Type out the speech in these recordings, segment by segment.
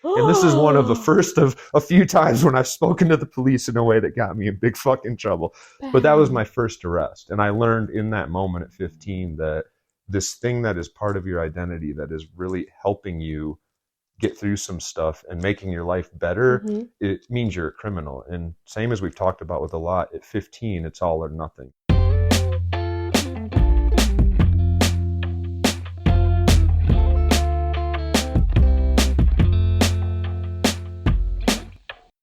And this is one of the first of a few times when I've spoken to the police in a way that got me in big fucking trouble. But that was my first arrest. And I learned in that moment at 15 that this thing that is part of your identity that is really helping you get through some stuff and making your life better, it means you're a criminal. And same as we've talked about with a lot, at 15, it's all or nothing.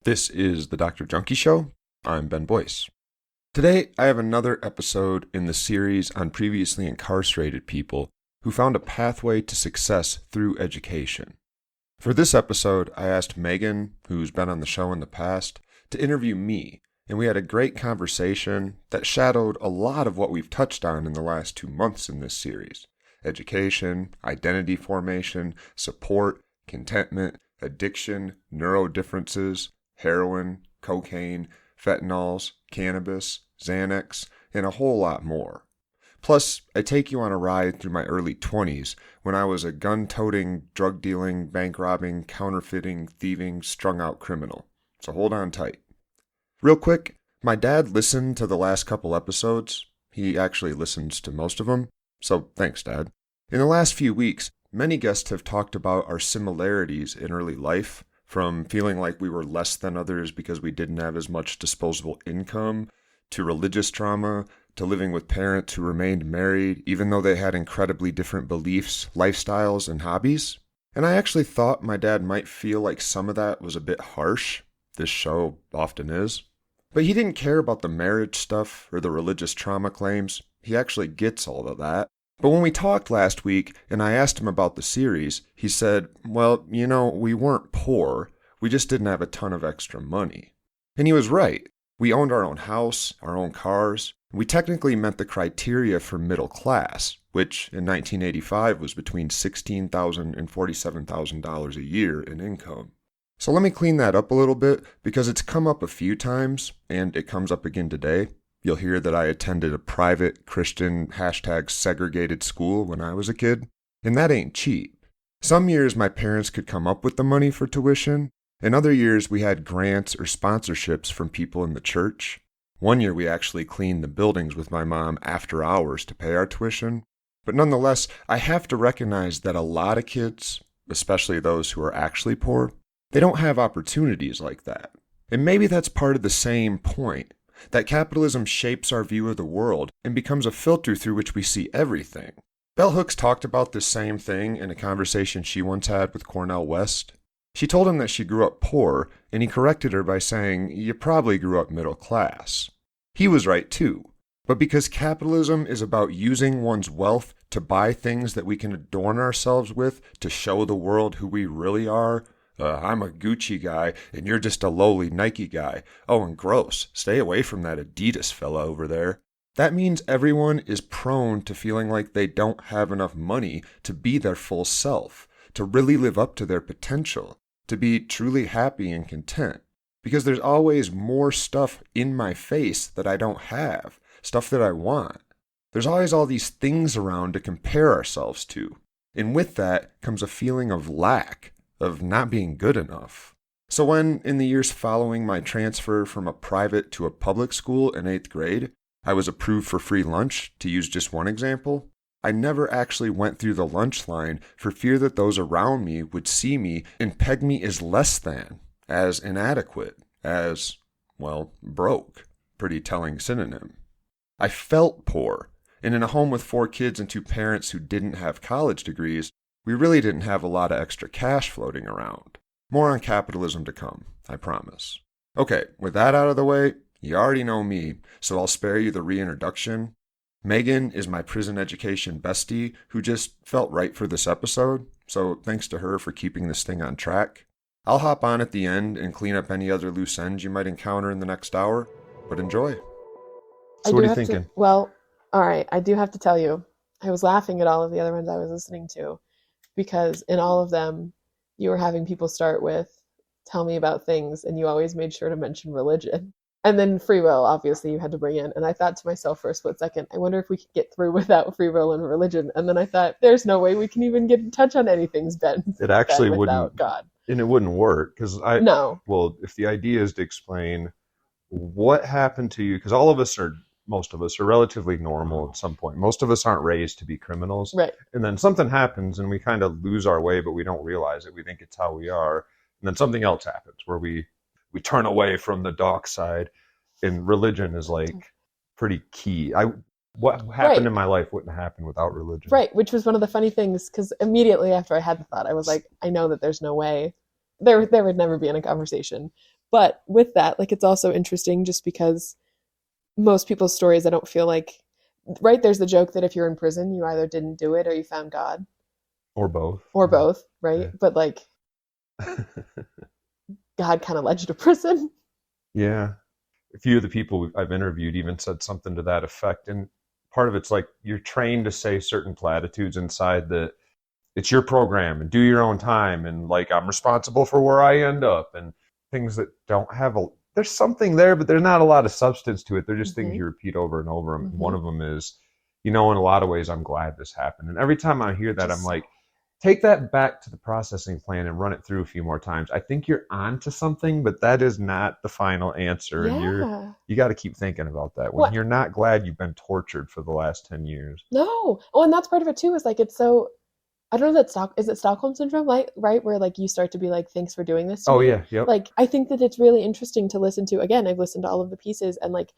This is the Dr. Junkie Show. I'm Ben Boyce. Today, I have another episode in the series on previously incarcerated people who found a pathway to success through education. For this episode, I asked Meghan, who's been on the show in the past, to interview me, and we had a great conversation that shadowed a lot of what we've touched on in the last 2 months in this series. Education, identity formation, support, contentment, addiction, neurodifferences, heroin, cocaine, fentanyls, cannabis, Xanax, and a whole lot more. Plus, I take you on a ride through my early 20s when I was a gun-toting, drug-dealing, bank-robbing, counterfeiting, thieving, strung-out criminal. So hold on tight. Real quick, my dad listened to the last couple episodes. He actually listens to most of them, so thanks, Dad. In the last few weeks, many guests have talked about our similarities in early life, from feeling like we were less than others because we didn't have as much disposable income, to religious trauma, to living with parents who remained married even though they had incredibly different beliefs, lifestyles, and hobbies. And I actually thought my dad might feel like some of that was a bit harsh. This show often is. But he didn't care about the marriage stuff or the religious trauma claims. He actually gets all of that. But when we talked last week and I asked him about the series, he said, well, we weren't poor. We just didn't have a ton of extra money. And he was right. We owned our own house, our own cars. We technically met the criteria for middle class, which in 1985 was between $16,000 and $47,000 a year in income. So let me clean that up a little bit because it's come up a few times and it comes up again today. You'll hear that I attended a private Christian #segregated school when I was a kid, and that ain't cheap. Some years my parents could come up with the money for tuition, and other years we had grants or sponsorships from people in the church. One year we actually cleaned the buildings with my mom after hours to pay our tuition. But nonetheless, I have to recognize that a lot of kids, especially those who are actually poor, they don't have opportunities like that. And maybe that's part of the same point. That capitalism shapes our view of the world and becomes a filter through which we see everything. Bell Hooks talked about this same thing in a conversation she once had with Cornel West. She told him that she grew up poor, and he corrected her by saying, you probably grew up middle class. He was right too. But because capitalism is about using one's wealth to buy things that we can adorn ourselves with to show the world who we really are, I'm a Gucci guy, and you're just a lowly Nike guy. Oh, and gross. Stay away from that Adidas fella over there. That means everyone is prone to feeling like they don't have enough money to be their full self, to really live up to their potential, to be truly happy and content. Because there's always more stuff in my face that I don't have, stuff that I want. There's always all these things around to compare ourselves to. And with that comes a feeling of lack, of not being good enough. So when, in the years following my transfer from a private to a public school in 8th grade, I was approved for free lunch, to use just one example, I never actually went through the lunch line for fear that those around me would see me and peg me as less than, as inadequate, as, broke. Pretty telling synonym. I felt poor, and in a home with 4 kids and 2 parents who didn't have college degrees, we really didn't have a lot of extra cash floating around. More on capitalism to come, I promise. Okay, with that out of the way, you already know me, so I'll spare you the reintroduction. Meghan is my prison education bestie who just felt right for this episode, so thanks to her for keeping this thing on track. I'll hop on at the end and clean up any other loose ends you might encounter in the next hour, but enjoy. So what are you thinking? All right, I do have to tell you, I was laughing at all of the other ones I was listening to, because in all of them, you were having people start with, tell me about things, and you always made sure to mention religion. And then free will, obviously, you had to bring in. And I thought to myself for a split second, I wonder if we could get through without free will and religion. And then I thought, there's no way we can even get in touch on anything, Ben. It actually without wouldn't. God. And it wouldn't work because No. well, if the idea is to explain what happened to you, because most of us are relatively normal at some point. Most of us aren't raised to be criminals. Right. And then something happens and we kind of lose our way, but we don't realize it. We think it's how we are. And then something else happens where we turn away from the dark side. And religion is like pretty key. What happened in my life wouldn't happen without religion. Right, which was one of the funny things, because immediately after I had the thought, I was like, I know that there's no way. There would never be in a conversation. But with that, like, it's also interesting just because most people's stories, I don't feel like, right, there's the joke that if you're in prison, you either didn't do it or you found God. Or both. Or both, right? Yeah. But like, God kind of led you to prison. Yeah. A few of the people I've interviewed even said something to that effect. And part of it's like you're trained to say certain platitudes inside that it's your program and do your own time. And like, I'm responsible for where I end up, and things that don't have there's something there, but there's not a lot of substance to it. They're just things you repeat over and over. And one of them is, in a lot of ways, I'm glad this happened. And every time I hear that, I'm like, take that back to the processing plan and run it through a few more times. I think you're onto something, but that is not the final answer. Yeah. And you got to keep thinking about that when you're not glad you've been tortured for the last 10 years. No. Oh, and that's part of it too, is like, it's so, I don't know that is it Stockholm syndrome, right? Where like you start to be like, thanks for doing this to me. Yeah. Yep. Like, I think that it's really interesting to listen to. Again, I've listened to all of the pieces, and like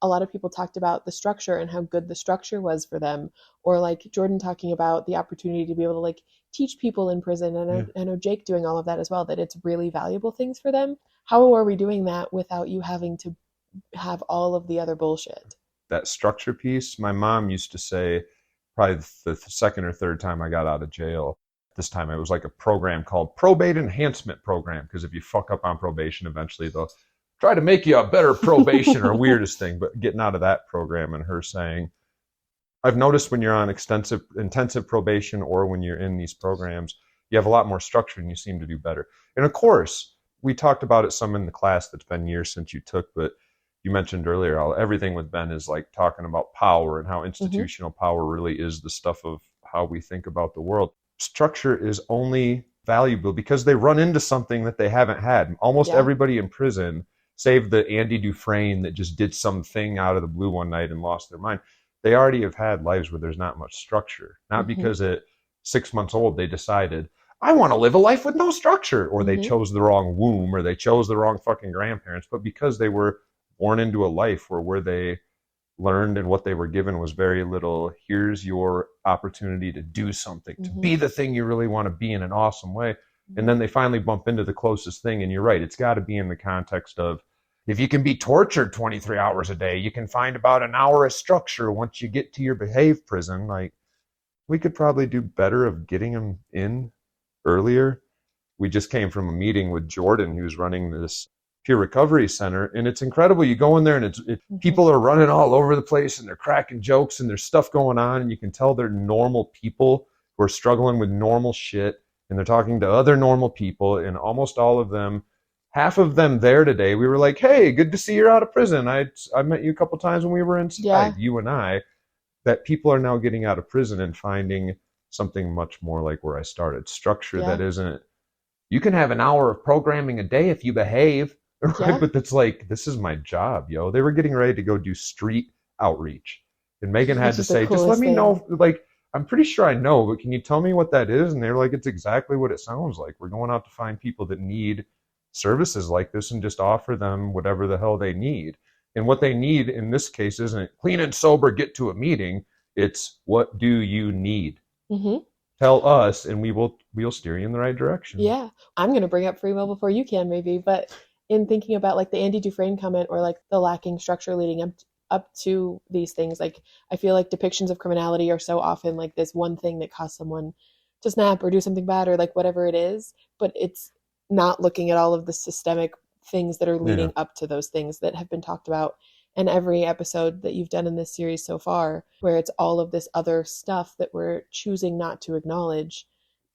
a lot of people talked about the structure and how good the structure was for them. Or like Jordan talking about the opportunity to be able to like teach people in prison. And I know Jake doing all of that as well, that it's really valuable things for them. How are we doing that without you having to have all of the other bullshit? That structure piece, my mom used to say, probably the second or third time I got out of jail. This time it was like a program called Probate Enhancement Program, because if you fuck up on probation, eventually they'll try to make you a better probation or weirdest thing. But getting out of that program, and her saying, I've noticed when you're on intensive probation or when you're in these programs, you have a lot more structure and you seem to do better. And of course, we talked about it some in the class that's been years since you took, but you mentioned earlier how everything with Ben is like talking about power and how institutional power really is the stuff of how we think about the world. Structure is only valuable because they run into something that they haven't had. Almost everybody in prison, save the Andy Dufresne that just did something out of the blue one night and lost their mind, they already have had lives where there's not much structure. Not because at 6 months old they decided, I want to live a life with no structure, or they chose the wrong womb, or they chose the wrong fucking grandparents, but because they were born into a life where they learned and what they were given was very little, here's your opportunity to do something, to be the thing you really want to be in an awesome way. And then they finally bump into the closest thing. And you're right, it's got to be in the context of, if you can be tortured 23 hours a day, you can find about an hour of structure once you get to your behave prison. Like, we could probably do better of getting them in earlier. We just came from a meeting with Jordan, who's running this peer recovery center, and it's incredible. You go in there and people are running all over the place and they're cracking jokes and there's stuff going on, and you can tell they're normal people who are struggling with normal shit, and they're talking to other normal people. And almost all of them, half of them there today, we were like, hey, good to see you're out of prison. I met you a couple times when we were inside, you and I. That people are now getting out of prison and finding something much more like where I started. Structure that isn't, you can have an hour of programming a day if you behave. Right, but it's like, this is my job, yo. They were getting ready to go do street outreach, and Meghan had to say, just let me know. Like, I'm pretty sure I know, but can you tell me what that is? And they're like, it's exactly what it sounds like. We're going out to find people that need services like this and just offer them whatever the hell they need. And what they need in this case isn't clean and sober, get to a meeting. It's, what do you need? Tell us, and we'll steer you in the right direction. Yeah, I'm going to bring up free will before you can, maybe, but in thinking about like the Andy Dufresne comment, or like the lacking structure leading up to these things, like I feel like depictions of criminality are so often like this one thing that caused someone to snap or do something bad or like whatever it is, but it's not looking at all of the systemic things that are leading up to those things that have been talked about in every episode that you've done in this series so far, where it's all of this other stuff that we're choosing not to acknowledge,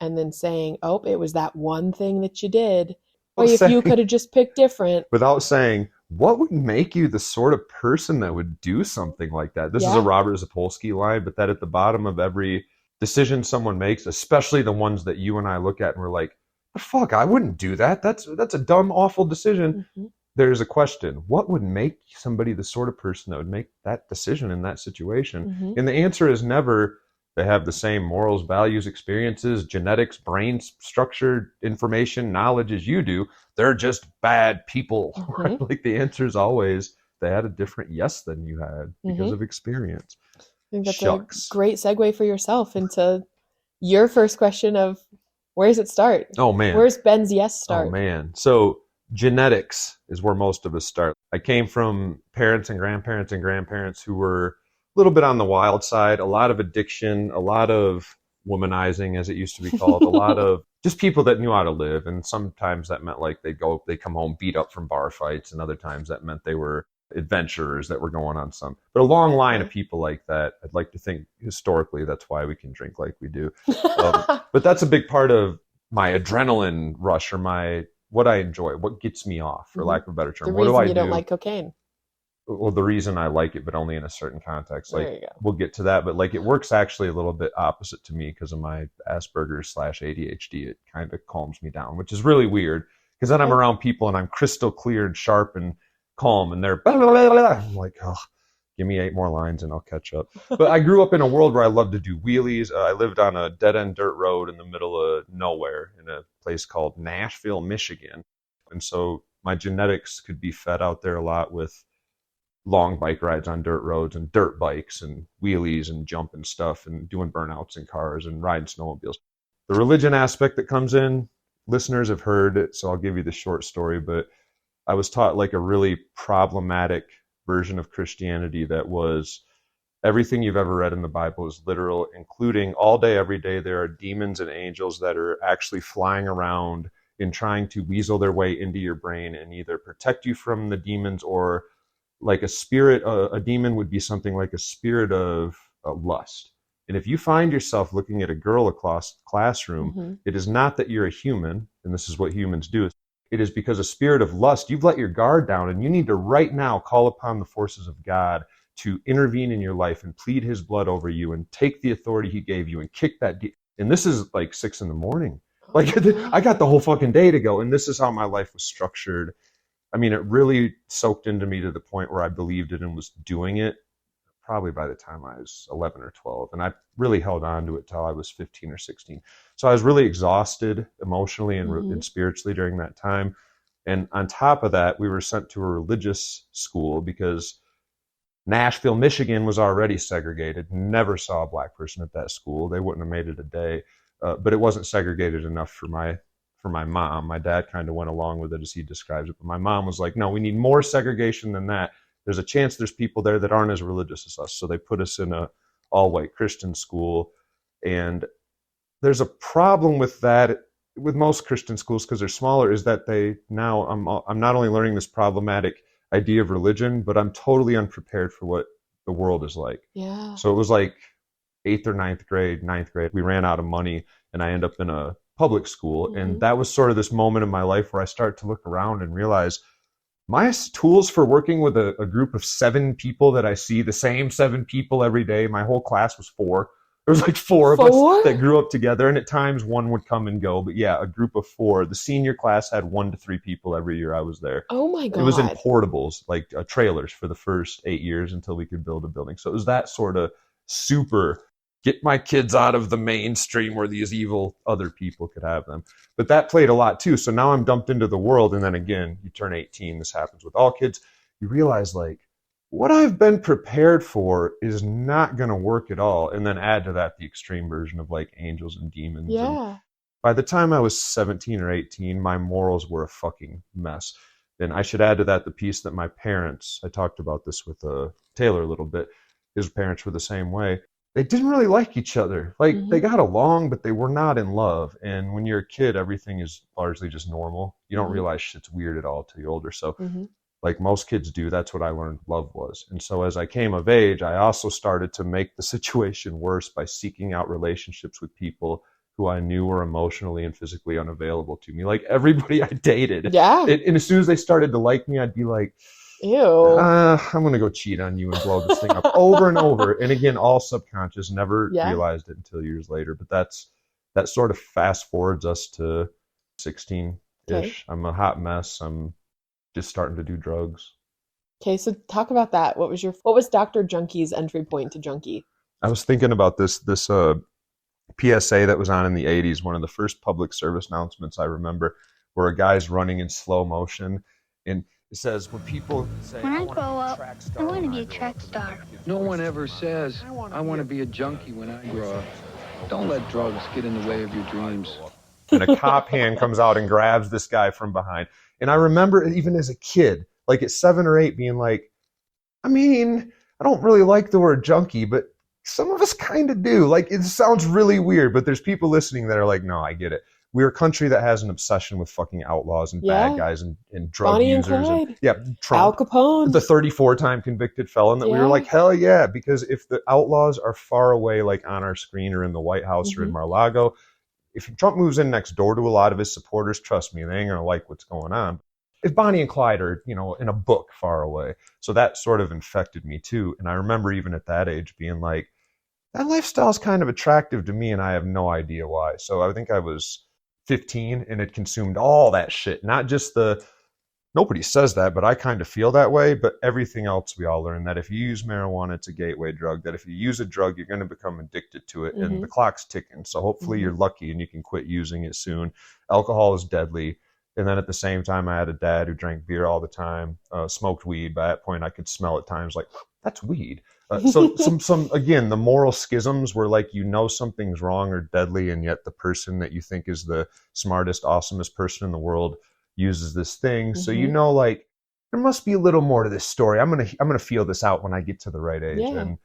and then saying, oh, it was that one thing that you did. Or if you could have just picked different. Without saying, what would make you the sort of person that would do something like that? This is a Robert Zapolsky line, but that at the bottom of every decision someone makes, especially the ones that you and I look at and we're like, the fuck? I wouldn't do that. That's a dumb, awful decision. Mm-hmm. There's a question. What would make somebody the sort of person that would make that decision in that situation? Mm-hmm. And the answer is never they have the same morals, values, experiences, genetics, brain structure, information, knowledge as you do. They're just bad people. Mm-hmm. Like the answer is always they had a different yes than you had because Mm-hmm. of experience. I think that's Shucks. a great segue for yourself into your first question of where does it start? Oh, man. Where's Ben's yes start? Oh, man. So genetics is where most of us start. I came from parents and grandparents who were a little bit on the wild side, a lot of addiction, a lot of womanizing, as it used to be called, a lot of just people that knew how to live. And sometimes that meant like they come home beat up from bar fights, and other times that meant they were adventurers that were going on but a long line of people like that. I'd like to think historically that's why we can drink like we do. But that's a big part of my adrenaline rush, or what I enjoy, what gets me off, for lack of a better term. The What do reason I you do? don't like cocaine. Well, the reason I like it, but only in a certain context. There you Like go. we'll get to that, but like it works actually a little bit opposite to me because of my Asperger's / ADHD. It kind of calms me down, which is really weird because then I'm around people and I'm crystal clear and sharp and calm, and they're blah, blah, blah, blah. I'm like, oh, give me 8 more lines and I'll catch up. But I grew up in a world where I loved to do wheelies. I lived on a dead-end dirt road in the middle of nowhere in a place called Nashville, Michigan. And so my genetics could be fed out there a lot with long bike rides on dirt roads and dirt bikes and wheelies and jumping stuff and doing burnouts in cars and riding snowmobiles. The religion aspect that comes in, listeners have heard it, so I'll give you the short story, but I was taught like a really problematic version of Christianity that was everything you've ever read in the Bible is literal, including all day, every day, there are demons and angels that are actually flying around and trying to weasel their way into your brain and either protect you from the demons, or like a spirit, a demon would be something like a spirit of lust. And if you find yourself looking at a girl across the classroom, it is not that you're a human, and this is what humans do. It is because a spirit of lust, you've let your guard down, and you need to right now call upon the forces of God to intervene in your life and plead his blood over you and take the authority he gave you and kick that. And this is like 6 a.m. Like I got the whole fucking day to go. And this is how my life was structured. I mean, it really soaked into me to the point where I believed it and was doing it probably by the time I was 11 or 12. And I really held on to it till I was 15 or 16. So I was really exhausted emotionally and spiritually during that time. And on top of that, we were sent to a religious school because Nashville, Michigan was already segregated. Never saw a black person at that school. They wouldn't have made it a day. But it wasn't segregated enough for my mom. My dad kind of went along with it as he describes it. But my mom was like, no, we need more segregation than that. There's a chance there's people there that aren't as religious as us. So they put us in a all-white Christian school. And there's a problem with that, with most Christian schools, because they're smaller, is that I'm not only learning this problematic idea of religion, but I'm totally unprepared for what the world is like. Yeah. So it was like 8th or 9th grade, we ran out of money and I end up in a public school. And that was sort of this moment in my life where I start to look around and realize my tools for working with a group of 7 people that I see the same 7 people every day. My whole class was 4. There was like 4 of us that grew up together, and at times one would come and go. But yeah, a group of 4. The senior class had 1 to 3 people every year I was there. Oh my God. It was in portables, like trailers for the first 8 years until we could build a building. So it was that sort of super get my kids out of the mainstream where these evil other people could have them. But that played a lot too. So now I'm dumped into the world. And then again, you turn 18. This happens with all kids. You realize like what I've been prepared for is not going to work at all. And then add to that the extreme version of like angels and demons. Yeah. And by the time I was 17 or 18, my morals were a fucking mess. And I should add to that the piece that my parents, I talked about this with Taylor a little bit, his parents were the same way. They didn't really like each other. Like they got along, but they were not in love. And when you're a kid, everything is largely just normal. You don't realize shit's weird at all till you're older. So like most kids do, that's what I learned love was. And so as I came of age, I also started to make the situation worse by seeking out relationships with people who I knew were emotionally and physically unavailable to me. Like everybody I dated. Yeah. And as soon as they started to like me, I'd be like, ew, I'm going to go cheat on you and blow this thing up over and over. And again, all subconscious, never realized it until years later. But that sort of fast forwards us to 16-ish. Okay. I'm a hot mess. I'm just starting to do drugs. Okay, so talk about that. What was Dr. Junkie's entry point to junkie? I was thinking about this PSA that was on in the 80s, one of the first public service announcements I remember, where a guy's running in slow motion, and it says, when people say, When I wanna grow be a up, track I star want to when be a grow track up," star. No one ever says, I want to be a junkie when I grow up. Don't let drugs get in the way of your dreams. And a cop hand comes out and grabs this guy from behind. And I remember even as a kid, like at 7 or 8, being like, I mean, I don't really like the word junkie, but some of us kind of do. Like, it sounds really weird, but there's people listening that are like, no, I get it. We're a country that has an obsession with fucking outlaws and Yeah. bad guys and drug Bonnie and users. Clyde. Yeah, Al Trump, Capone. the 34-time convicted felon, that we were Yeah. like, hell yeah, because if the outlaws are far away, like on our screen or in the White House or in Mar-a-Lago, if Trump moves in next door to a lot of his supporters, trust me, they ain't going to like what's going on. If Bonnie and Clyde are, in a book far away. So that sort of infected me too. And I remember even at that age being like, that lifestyle is kind of attractive to me and I have no idea why. So I think I was 15 and had consumed all that shit, not just nobody says that, but I kind of feel that way. But everything else, we all learn that if you use marijuana, it's a gateway drug, that if you use a drug, you're going to become addicted to it, and the clock's ticking. So hopefully you're lucky and you can quit using it soon. Alcohol is deadly. And then at the same time, I had a dad who drank beer all the time, smoked weed. By that point, I could smell at times like, that's weed. So some again, the moral schisms where like, something's wrong or deadly, and yet the person that you think is the smartest, awesomest person in the world uses this thing. So like, there must be a little more to this story. I'm gonna feel this out when I get to the right age. Yeah. And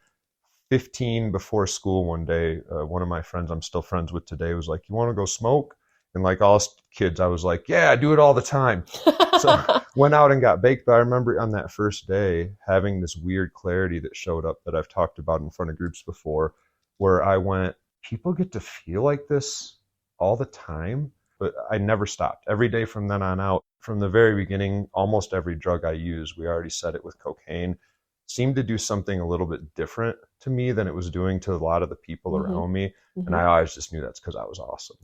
15, before school one day, one of my friends I'm still friends with today was like, you want to go smoke? And like all kids, I was like, yeah, I do it all the time. So went out and got baked. But I remember on that first day having this weird clarity that showed up that I've talked about in front of groups before, where I went, people get to feel like this all the time. But I never stopped. Every day from then on out, from the very beginning, almost every drug I used, we already said it with cocaine, seemed to do something a little bit different to me than it was doing to a lot of the people around me. And I always just knew that's because I was awesome.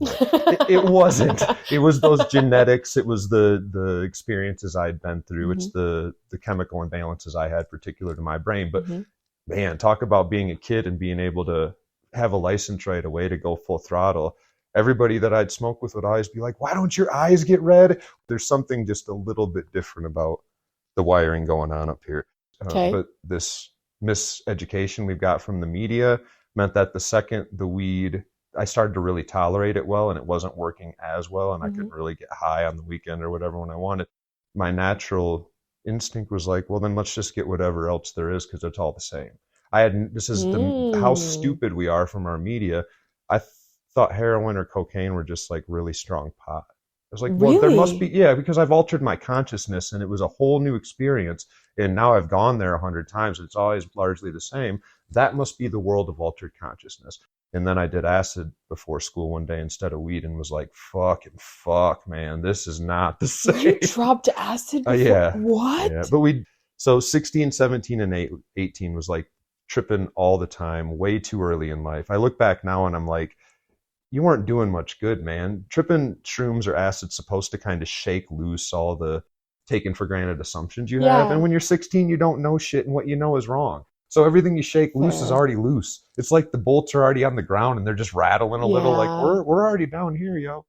It wasn't. It was those genetics. It was the experiences I'd been through. It's the chemical imbalances I had particular to my brain. But man, talk about being a kid and being able to have a license right away to go full throttle. Everybody that I'd smoke with would always be like, why don't your eyes get red? There's something just a little bit different about the wiring going on up here. But this miseducation we've got from the media meant that the second the weed, I started to really tolerate it well, and it wasn't working as well, and I couldn't really get high on the weekend or whatever when I wanted. My natural instinct was like, well, then let's just get whatever else there is because it's all the same. This is how stupid we are from our media. I thought heroin or cocaine were just like really strong pot. I was like, well, there must be, because I've altered my consciousness and it was a whole new experience. And now I've gone there 100 times. It's always largely the same. That must be the world of altered consciousness. And then I did acid before school one day instead of weed and was like, fuck, man, this is not the same. You dropped acid before? Yeah. What? Yeah. But so 16, 17, and 18 was like tripping all the time, way too early in life. I look back now and I'm like, you weren't doing much good, man. Tripping shrooms or acid supposed to kind of shake loose all the taken for granted assumptions you have. And when you're 16, you don't know shit, and what you know is wrong. So everything you shake loose is already loose. It's like the bolts are already on the ground and they're just rattling a little, like we're already down here, yo.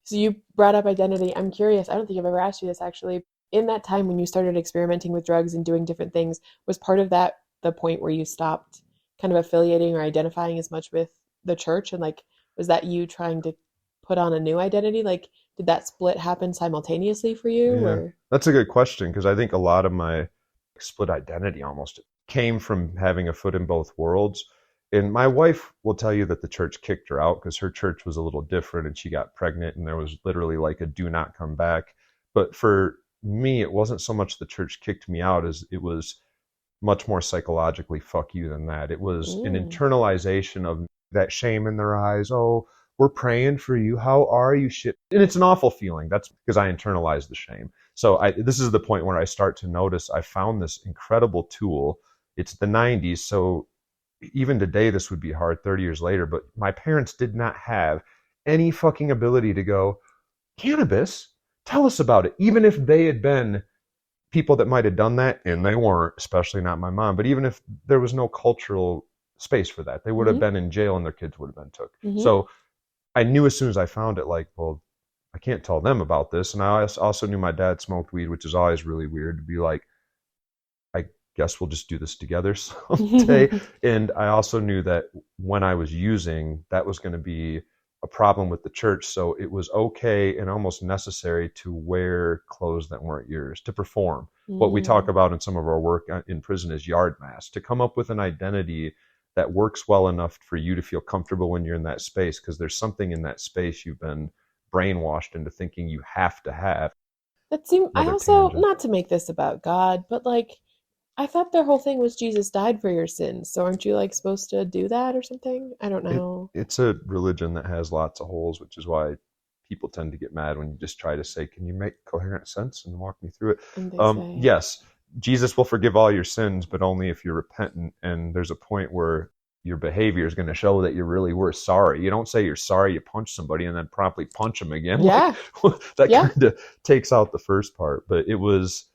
So you brought up identity. I'm curious. I don't think I've ever asked you this actually. In that time when you started experimenting with drugs and doing different things, was part of that the point where you stopped kind of affiliating or identifying as much with the church? And like, was that you trying to put on a new identity? Like, did that split happen simultaneously for you? Yeah. Or? That's a good question, because I think a lot of my split identity almost came from having a foot in both worlds. And my wife will tell you that the church kicked her out because her church was a little different and she got pregnant and there was literally like a do not come back. But for me, it wasn't so much the church kicked me out as it was much more psychologically fuck you than that. It was an internalization of that shame in their eyes. Oh, we're praying for you. How are you? Shit. And it's an awful feeling. That's because I internalized the shame. So this is the point where I start to notice I found this incredible tool. It's the 90s. So even today, this would be hard 30 years later, but my parents did not have any fucking ability to go, cannabis? Tell us about it. Even if they had been people that might have done that, and they weren't, especially not my mom, but even if there was no cultural space for that, they would have been in jail and their kids would have been took. So I knew as soon as I found it, like, well, I can't tell them about this. And I also knew my dad smoked weed, which is always really weird to be like, I guess we'll just do this together someday. And I also knew that when I was using, that was going to be a problem with the church. So it was okay and almost necessary to wear clothes that weren't yours, to perform. What we talk about in some of our work in prison is yard mask, to come up with an identity that works well enough for you to feel comfortable when you're in that space, because there's something in that space you've been brainwashed into thinking you have to have. That seemed, I also, not to make this about God, but like, I thought their whole thing was Jesus died for your sins. So aren't you like supposed to do that or something? I don't know. It's a religion that has lots of holes, which is why people tend to get mad when you just try to say, can you make coherent sense and walk me through it? Yes, Jesus will forgive all your sins, but only if you're repentant. And there's a point where your behavior is going to show that you really were sorry. You don't say you're sorry, you punch somebody and then promptly punch them again. Yeah. That kind of takes out the first part. But it was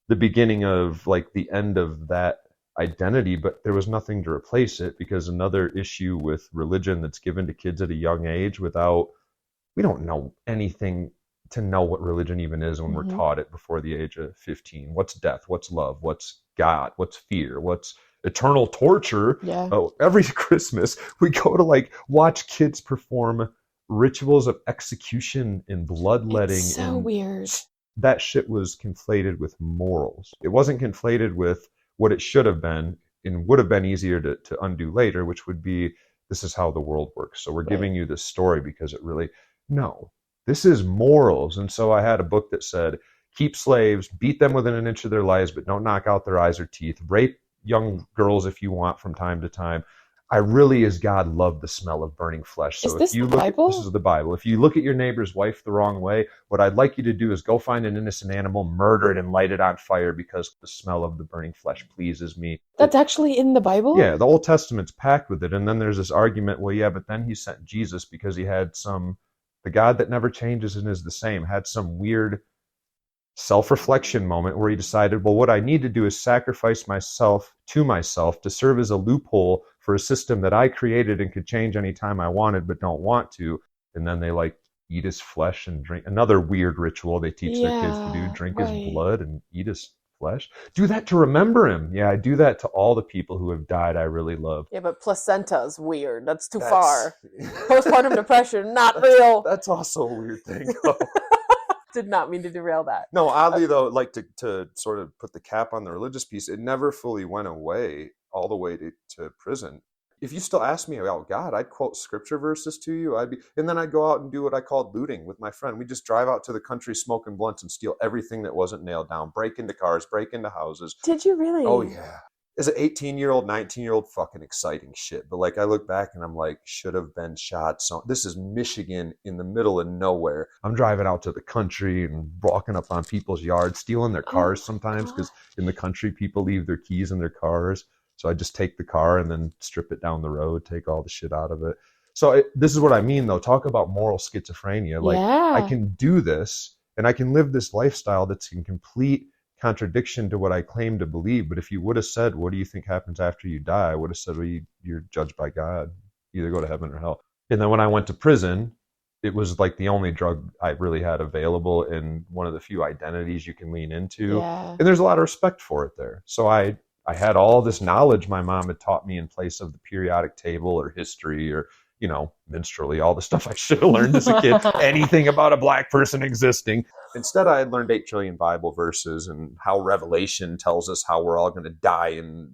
the beginning of like the end of that identity, but there was nothing to replace it, because another issue with religion that's given to kids at a young age we don't know anything to know what religion even is when we're taught it before the age of 15. What's death? What's love? What's God? What's fear? What's eternal torture? Oh, every Christmas we go to like watch kids perform rituals of execution and bloodletting. It's so weird. That shit was conflated with morals. It wasn't conflated with what it should have been and would have been easier to undo later, which would be, this is how the world works. So we're giving you this story because it really, no, this is morals. And so I had a book that said, keep slaves, beat them within an inch of their lives, but don't knock out their eyes or teeth. Rape young girls if you want from time to time. I really, as God, love the smell of burning flesh. So this is the Bible. If you look at your neighbor's wife the wrong way, what I'd like you to do is go find an innocent animal, murder it, and light it on fire, because the smell of the burning flesh pleases me. That's actually in the Bible? Yeah, the Old Testament's packed with it. And then there's this argument, well, yeah, but then he sent Jesus because he had the God that never changes and is the same, had some weird self-reflection moment where he decided, well, what I need to do is sacrifice myself to serve as a loophole for a system that I created and could change anytime I wanted but don't want to. And then they like eat his flesh and drink. Another weird ritual they teach their kids to do, drink his blood and eat his flesh. Do that to remember him. Yeah, I do that to all the people who have died I really love. Yeah, but placenta's weird. That's too far. Postpartum depression, not real. That's also a weird thing. Did not mean to derail that. No, oddly though, like to sort of put the cap on the religious piece, it never fully went away all the way to prison. If you still ask me about God, I'd quote scripture verses to you. And then I'd go out and do what I called looting with my friend. We'd just drive out to the country smoking blunts and steal everything that wasn't nailed down, break into cars, break into houses. Did you really? Oh yeah. As an 18-year-old, 19-year-old, fucking exciting shit. But like I look back and I'm like, should have been shot. So this is Michigan in the middle of nowhere. I'm driving out to the country and walking up on people's yards, stealing their cars sometimes, because in the country people leave their keys in their cars. So I just take the car and then strip it down the road, take all the shit out of it. So this is what I mean though. Talk about moral schizophrenia. Like I can do this and I can live this lifestyle that's in complete contradiction to what I claim to believe. But if you would have said, what do you think happens after you die? I would have said, well, you're judged by God. You either go to heaven or hell. And then when I went to prison, it was like the only drug I really had available and one of the few identities you can lean into. Yeah. And there's a lot of respect for it there. So I had all this knowledge my mom had taught me in place of the periodic table or history or, minstrelly, all the stuff I should have learned as a kid, anything about a black person existing. Instead, I had learned 8 trillion Bible verses and how Revelation tells us how we're all going to die. And,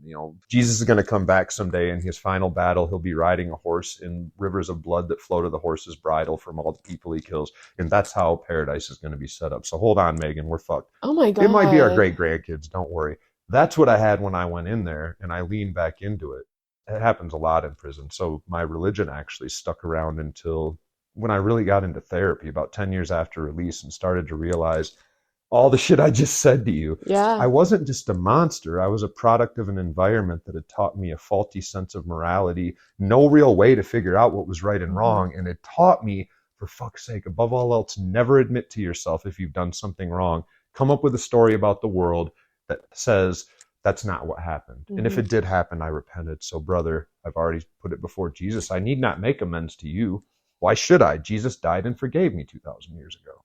Jesus is going to come back someday in his final battle. He'll be riding a horse in rivers of blood that flow to the horse's bridle from all the people he kills. And that's how paradise is going to be set up. So hold on, Megan, we're fucked. Oh my God. It might be our great grandkids. Don't worry. That's what I had when I went in there and I leaned back into it. It happens a lot in prison. So my religion actually stuck around until when I really got into therapy about 10 years after release and started to realize all the shit I just said to you. Yeah. I wasn't just a monster. I was a product of an environment that had taught me a faulty sense of morality, no real way to figure out what was right and wrong. And it taught me for fuck's sake, above all else, never admit to yourself if you've done something wrong. Come up with a story about the world that says that's not what happened. And if it did happen, I repented. So, brother, I've already put it before Jesus. I need not make amends to you. Why should I? Jesus died and forgave me 2,000 years ago.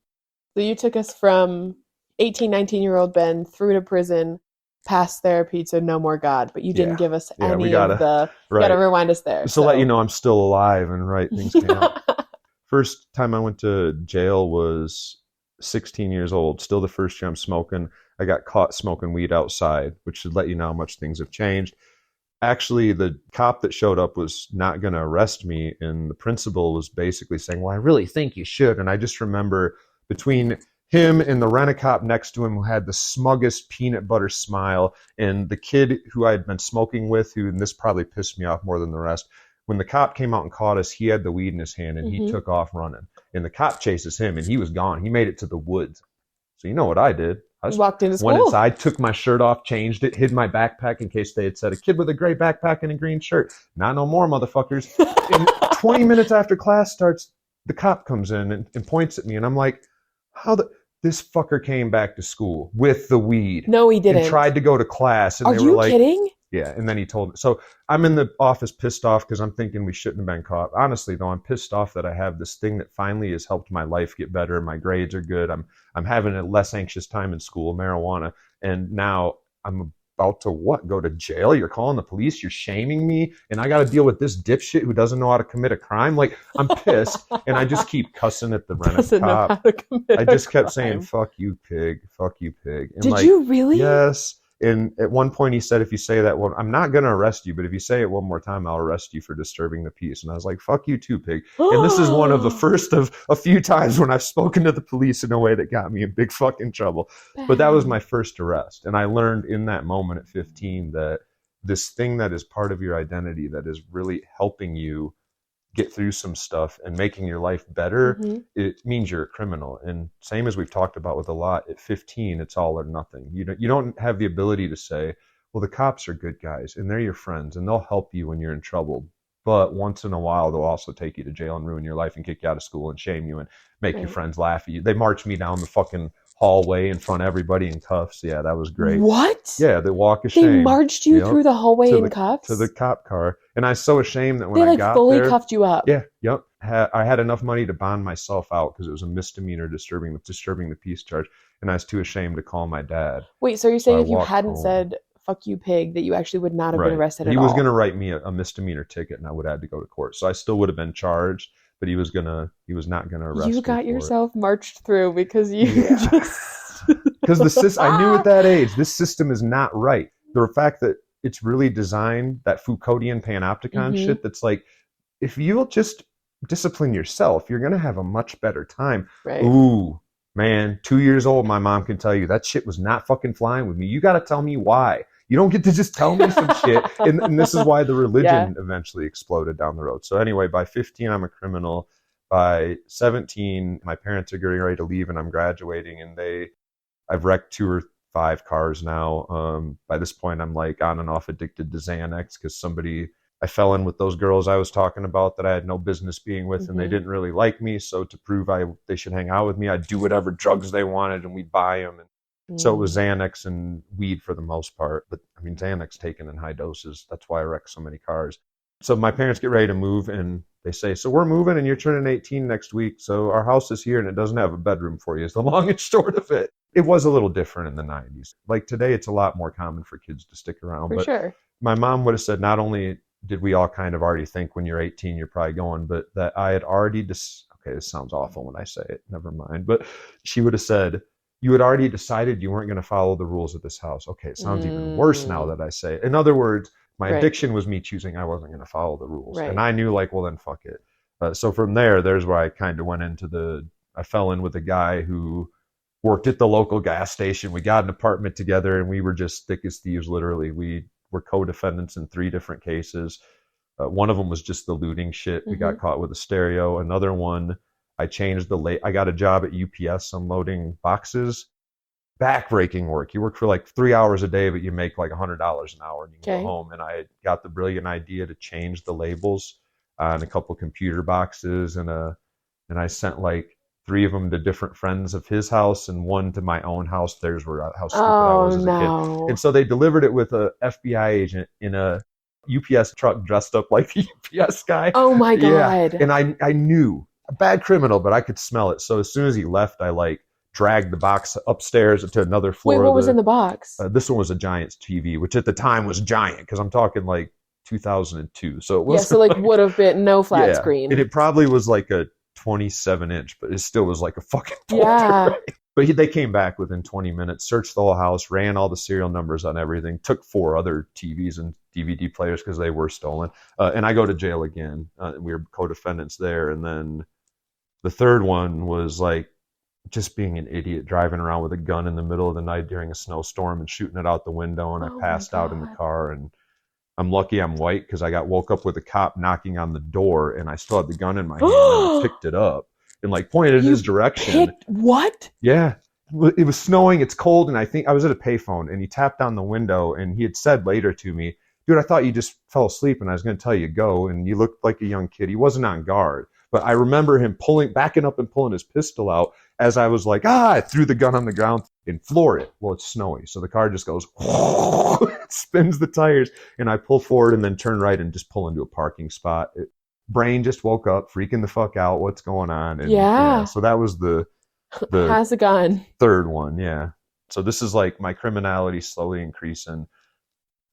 So you took us from 18, 19-year-old Ben through to prison, past therapy to no more God, but you didn't give us any we gotta, of the, right. gotta rewind us there. So let you know I'm still alive and right things came out. First time I went to jail was 16 years old, still the first year I'm smoking. I got caught smoking weed outside, which should let you know how much things have changed. Actually, the cop that showed up was not going to arrest me, and the principal was basically saying, well, I really think you should. And I just remember between him and the rent-a-cop next to him who had the smuggest peanut butter smile, and the kid who I had been smoking with, who, and this probably pissed me off more than the rest, when the cop came out and caught us, he had the weed in his hand, and he took off running. And the cop chases him, and he was gone. He made it to the woods. So you know what I did? I walked into school. Went inside, took my shirt off, changed it, hid my backpack in case they had said a kid with a gray backpack and a green shirt. Not no more, motherfuckers. And 20 minutes after class starts, the cop comes in and points at me, and I'm like, this fucker came back to school with the weed. No, he didn't. And tried to go to class. And Are they were you like, kidding? Yeah, and then he told me. So I'm in the office pissed off because I'm thinking we shouldn't have been caught. Honestly, though, I'm pissed off that I have this thing that finally has helped my life get better. My grades are good. I'm having a less anxious time in school, marijuana. And now I'm about to go to jail? You're calling the police? You're shaming me? And I got to deal with this dipshit who doesn't know how to commit a crime? Like, I'm pissed. And I just keep cussing at the rent-a-cop. I just kept saying, fuck you, pig. Fuck you, pig. And Did you really? Yes. And at one point he said, if you say that, well, I'm not going to arrest you, but if you say it one more time, I'll arrest you for disturbing the peace. And I was like, fuck you too, pig. And this is one of the first of a few times when I've spoken to the police in a way that got me in big fucking trouble. But that was my first arrest. And I learned in that moment at 15 that this thing that is part of your identity that is really helping you get through some stuff and making your life better, it means you're a criminal. And same as we've talked about with a lot, at 15, it's all or nothing. You don't have the ability to say, well, the cops are good guys and they're your friends and they'll help you when you're in trouble. But once in a while, they'll also take you to jail and ruin your life and kick you out of school and shame you and make your friends laugh at you. They marched me down the fucking hallway in front of everybody in cuffs. Yeah, that was great. What? Yeah, the walk of shame. They marched you through the hallway in cuffs? To the cop car. And I was so ashamed that when I got fully there, cuffed you up. Yeah, yep. I had enough money to bond myself out because it was a misdemeanor disturbing the peace charge. And I was too ashamed to call my dad. Wait, so you're saying if you hadn't said, fuck you, pig, that you actually would not have been arrested at all? He was going to write me a misdemeanor ticket and I would have had to go to court. So I still would have been charged, but he was not going to arrest me. You got yourself marched through because you just... Because I knew at that age, this system is not right. The fact that it's really designed, that Foucauldian panopticon shit, that's like, if you'll just discipline yourself, you're going to have a much better time. Right. Ooh, man, 2 years old, my mom can tell you that shit was not fucking flying with me. You got to tell me why. You don't get to just tell me some shit. And this is why the religion eventually exploded down the road. So anyway, by 15, I'm a criminal. By 17, my parents are getting ready to leave and I'm graduating, and I've wrecked 2 or 5 cars now. By this point, I'm like on and off addicted to Xanax because I fell in with those girls I was talking about that I had no business being with, and they didn't really like me. So to prove they should hang out with me, I'd do whatever drugs they wanted and we'd buy them. And so it was Xanax and weed for the most part. But I mean, Xanax taken in high doses. That's why I wrecked so many cars. So my parents get ready to move and they say, so we're moving and you're turning 18 next week. So our house is here and it doesn't have a bedroom for you. Is the long and short of it. It was a little different in the 90s. Like today, it's a lot more common for kids to stick around. For sure. My mom would have said, not only did we all kind of already think when you're 18, you're probably going, but that I had already, okay, this sounds awful when I say it, never mind. But she would have said, you had already decided you weren't going to follow the rules of this house. Okay, it sounds even worse now that I say it. In other words, my addiction was me choosing I wasn't going to follow the rules. And I knew like, well, then fuck it. So from there's where I kind of went into I fell in with a guy who worked at the local gas station. We got an apartment together and we were just thick as thieves, literally. We were co-defendants in 3 different cases. One of them was just the looting shit. We got caught with a stereo. Another one, I got a job at UPS unloading boxes. Backbreaking work. You work for like 3 hours a day, but you make like $100 an hour and you can go home. And I got the brilliant idea to change the labels on a couple computer boxes and a And I sent like 3 of them to different friends of his house and 1 to my own house. Theirs were how stupid I was as a kid. And so they delivered it with a FBI agent in a UPS truck dressed up like the UPS guy. Oh my God. Yeah. And I knew, a bad criminal, but I could smell it. So as soon as he left, I like dragged the box upstairs to another floor. Wait, what was in the box? This one was a Giants TV, which at the time was giant, because I'm talking like 2002. So it was so like would have been no flat screen. And it probably was like a 27-inch, but it still was like a fucking folder, yeah. Right? But they came back within 20 minutes, searched the whole house, ran all the serial numbers on everything, took 4 other TVs and DVD players because they were stolen. And I go to jail again. We were co-defendants there. And then the third one was like just being an idiot, driving around with a gun in the middle of the night during a snowstorm and shooting it out the window. And I passed out in the car. And I'm lucky I'm white, because I got woke up with a cop knocking on the door, and I still had the gun in my hand, and I picked it up and like pointed in his direction. What? Yeah. It was snowing, it's cold, and I think I was at a payphone, and he tapped on the window, and he had said later to me, dude, I thought you just fell asleep and I was going to tell you go, and you looked like a young kid. He wasn't on guard. But I remember him backing up and pulling his pistol out as I was like, I threw the gun on the ground and floored it. Well, it's snowy, so the car just goes, spins the tires, and I pull forward and then turn right and just pull into a parking spot. Brain just woke up, freaking the fuck out. What's going on? And, yeah. So that was the has a gun. Third one, yeah. So this is like my criminality slowly increasing.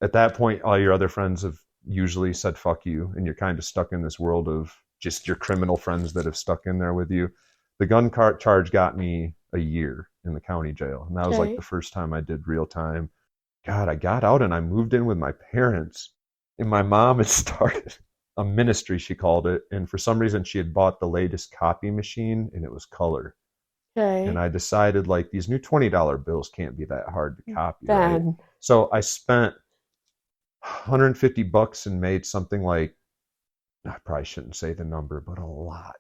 At that point, all your other friends have usually said fuck you, and you're kind of stuck in this world of just your criminal friends that have stuck in there with you. The gun charge got me a year in the county jail, and that was like the first time I did real time. God, I got out and I moved in with my parents, and my mom had started a ministry, she called it, and for some reason she had bought the latest copy machine, and it was color. And I decided, like, these new $20 bills can't be that hard to copy. Right? So I spent $150 and made something like, I probably shouldn't say the number, but a lot.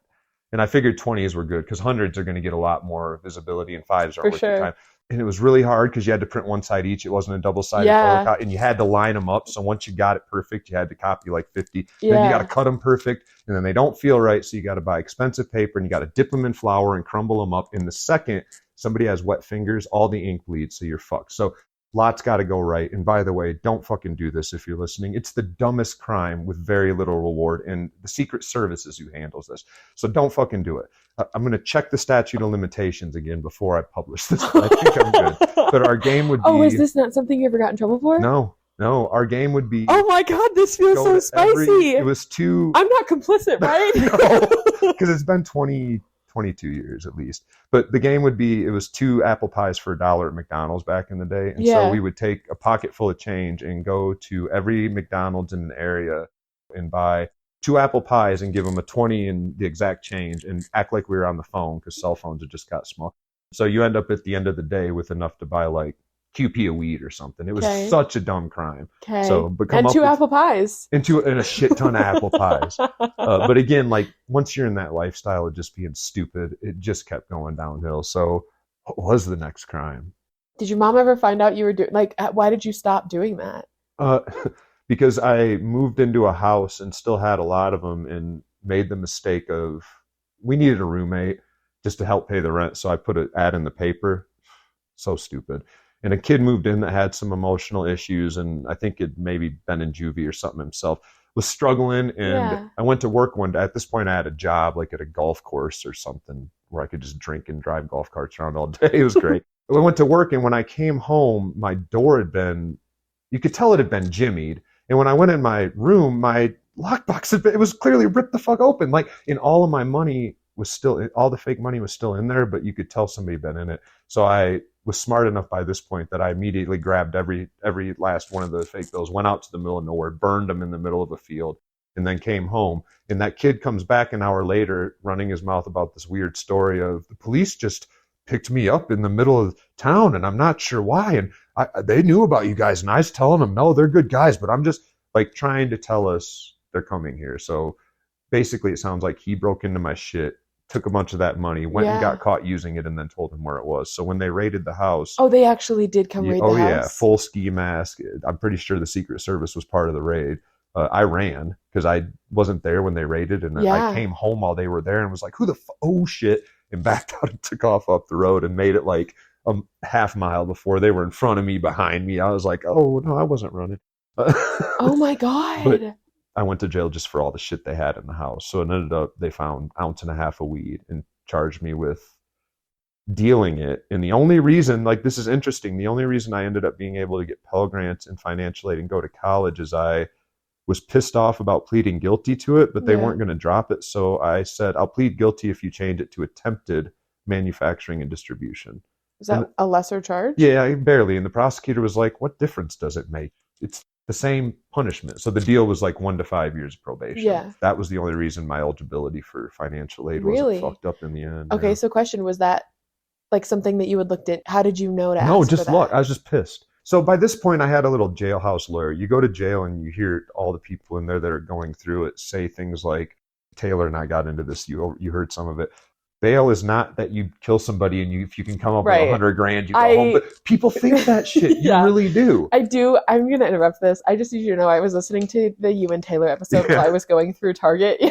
And I figured 20s were good, because hundreds are going to get a lot more visibility, and 5s are worth your time. And it was really hard because you had to print one side each. It wasn't a double-sided photocopy, and you had to line them up. So once you got it perfect, you had to copy like 50. Then you got to cut them perfect, and then they don't feel right. So you got to buy expensive paper, and you got to dip them in flour and crumble them up. In the second somebody has wet fingers, all the ink bleeds, so you're fucked. So lots got to go right. And by the way, don't fucking do this if you're listening. It's the dumbest crime with very little reward, and the Secret Service is who handles this. So don't fucking do it. I'm going to check the statute of limitations again before I publish this. I think I'm good. But our game would be... Oh, is this not something you ever got in trouble for? No. Our game would be... Oh my God, this feels so spicy. It was 2... I'm not complicit, right? No, because it's been 22 years at least. But the game would be, it was 2 apple pies for $1 at McDonald's back in the day. And so we would take a pocket full of change and go to every McDonald's in an area and buy 2 apple pies and give them a 20 and the exact change, and act like we were on the phone, because cell phones had just got small. So you end up at the end of the day with enough to buy like QP of weed or something. It was such a dumb crime. So, but and 2 apple pies. And a shit ton of apple pies. But again, like, once you're in that lifestyle of just being stupid, it just kept going downhill. So what was the next crime? Did your mom ever find out you were doing, like, why did you stop doing that? Because I moved into a house and still had a lot of them, and made the mistake of, we needed a roommate just to help pay the rent. So I put an ad in the paper. So stupid. And a kid moved in that had some emotional issues, and I think it maybe been in juvie or something himself, was struggling. And I went to work one day. At this point, I had a job like at a golf course or something where I could just drink and drive golf carts around all day. It was great. I went to work, and when I came home, my door had been, you could tell it had been jimmied. And when I went in my room, my lockbox had been, it was clearly ripped the fuck open. Like, and all of my money was still, all the fake money was still in there, but you could tell somebody had been in it. So I was smart enough by this point that I immediately grabbed every last one of the fake bills, went out to the middle of nowhere, burned them in the middle of a field, and then came home. And that kid comes back an hour later running his mouth about this weird story of, the police just picked me up in the middle of town and I'm not sure why. And they knew about you guys, and I was telling them, no, they're good guys, but I'm just like trying to tell us they're coming here. So basically it sounds like he broke into my shit, took a bunch of that money, went and got caught using it, and then told him where it was. So when they raided the house... Oh, they actually did come raid the house? Oh, yeah, full ski mask. I'm pretty sure the Secret Service was part of the raid. I ran because I wasn't there when they raided, and I came home while they were there and was like, oh shit, and backed out and took off up the road and made it like a half mile before they were in front of me, behind me. I was like, oh no, I wasn't running. Oh my God. But I went to jail just for all the shit they had in the house. So it ended up, they found 1.5 ounces of weed and charged me with dealing it. And the only reason, like, this is interesting, the only reason I ended up being able to get Pell Grants and financial aid and go to college is I was pissed off about pleading guilty to it, but they weren't going to drop it. So I said, I'll plead guilty if you change it to attempted manufacturing and distribution. Is that a lesser charge? Yeah, barely. And the prosecutor was like, what difference does it make? It's the same punishment. So the deal was like 1 to 5 years of probation. Yeah. That was the only reason my eligibility for financial aid wasn't fucked up in the end. Okay, so question, was that like something that you had looked at? How did you know to ask No, for just that? look. I was just pissed. So by this point, I had a little jailhouse lawyer. You go to jail and you hear all the people in there that are going through it say things like, Taylor and I got into this. You heard some of it. Bail is not that you kill somebody and if you can come up with $100,000, you go home. But people think that shit. You really do. I do. I'm going to interrupt this. I just need you to know I was listening to the You and Taylor episode while I was going through Target.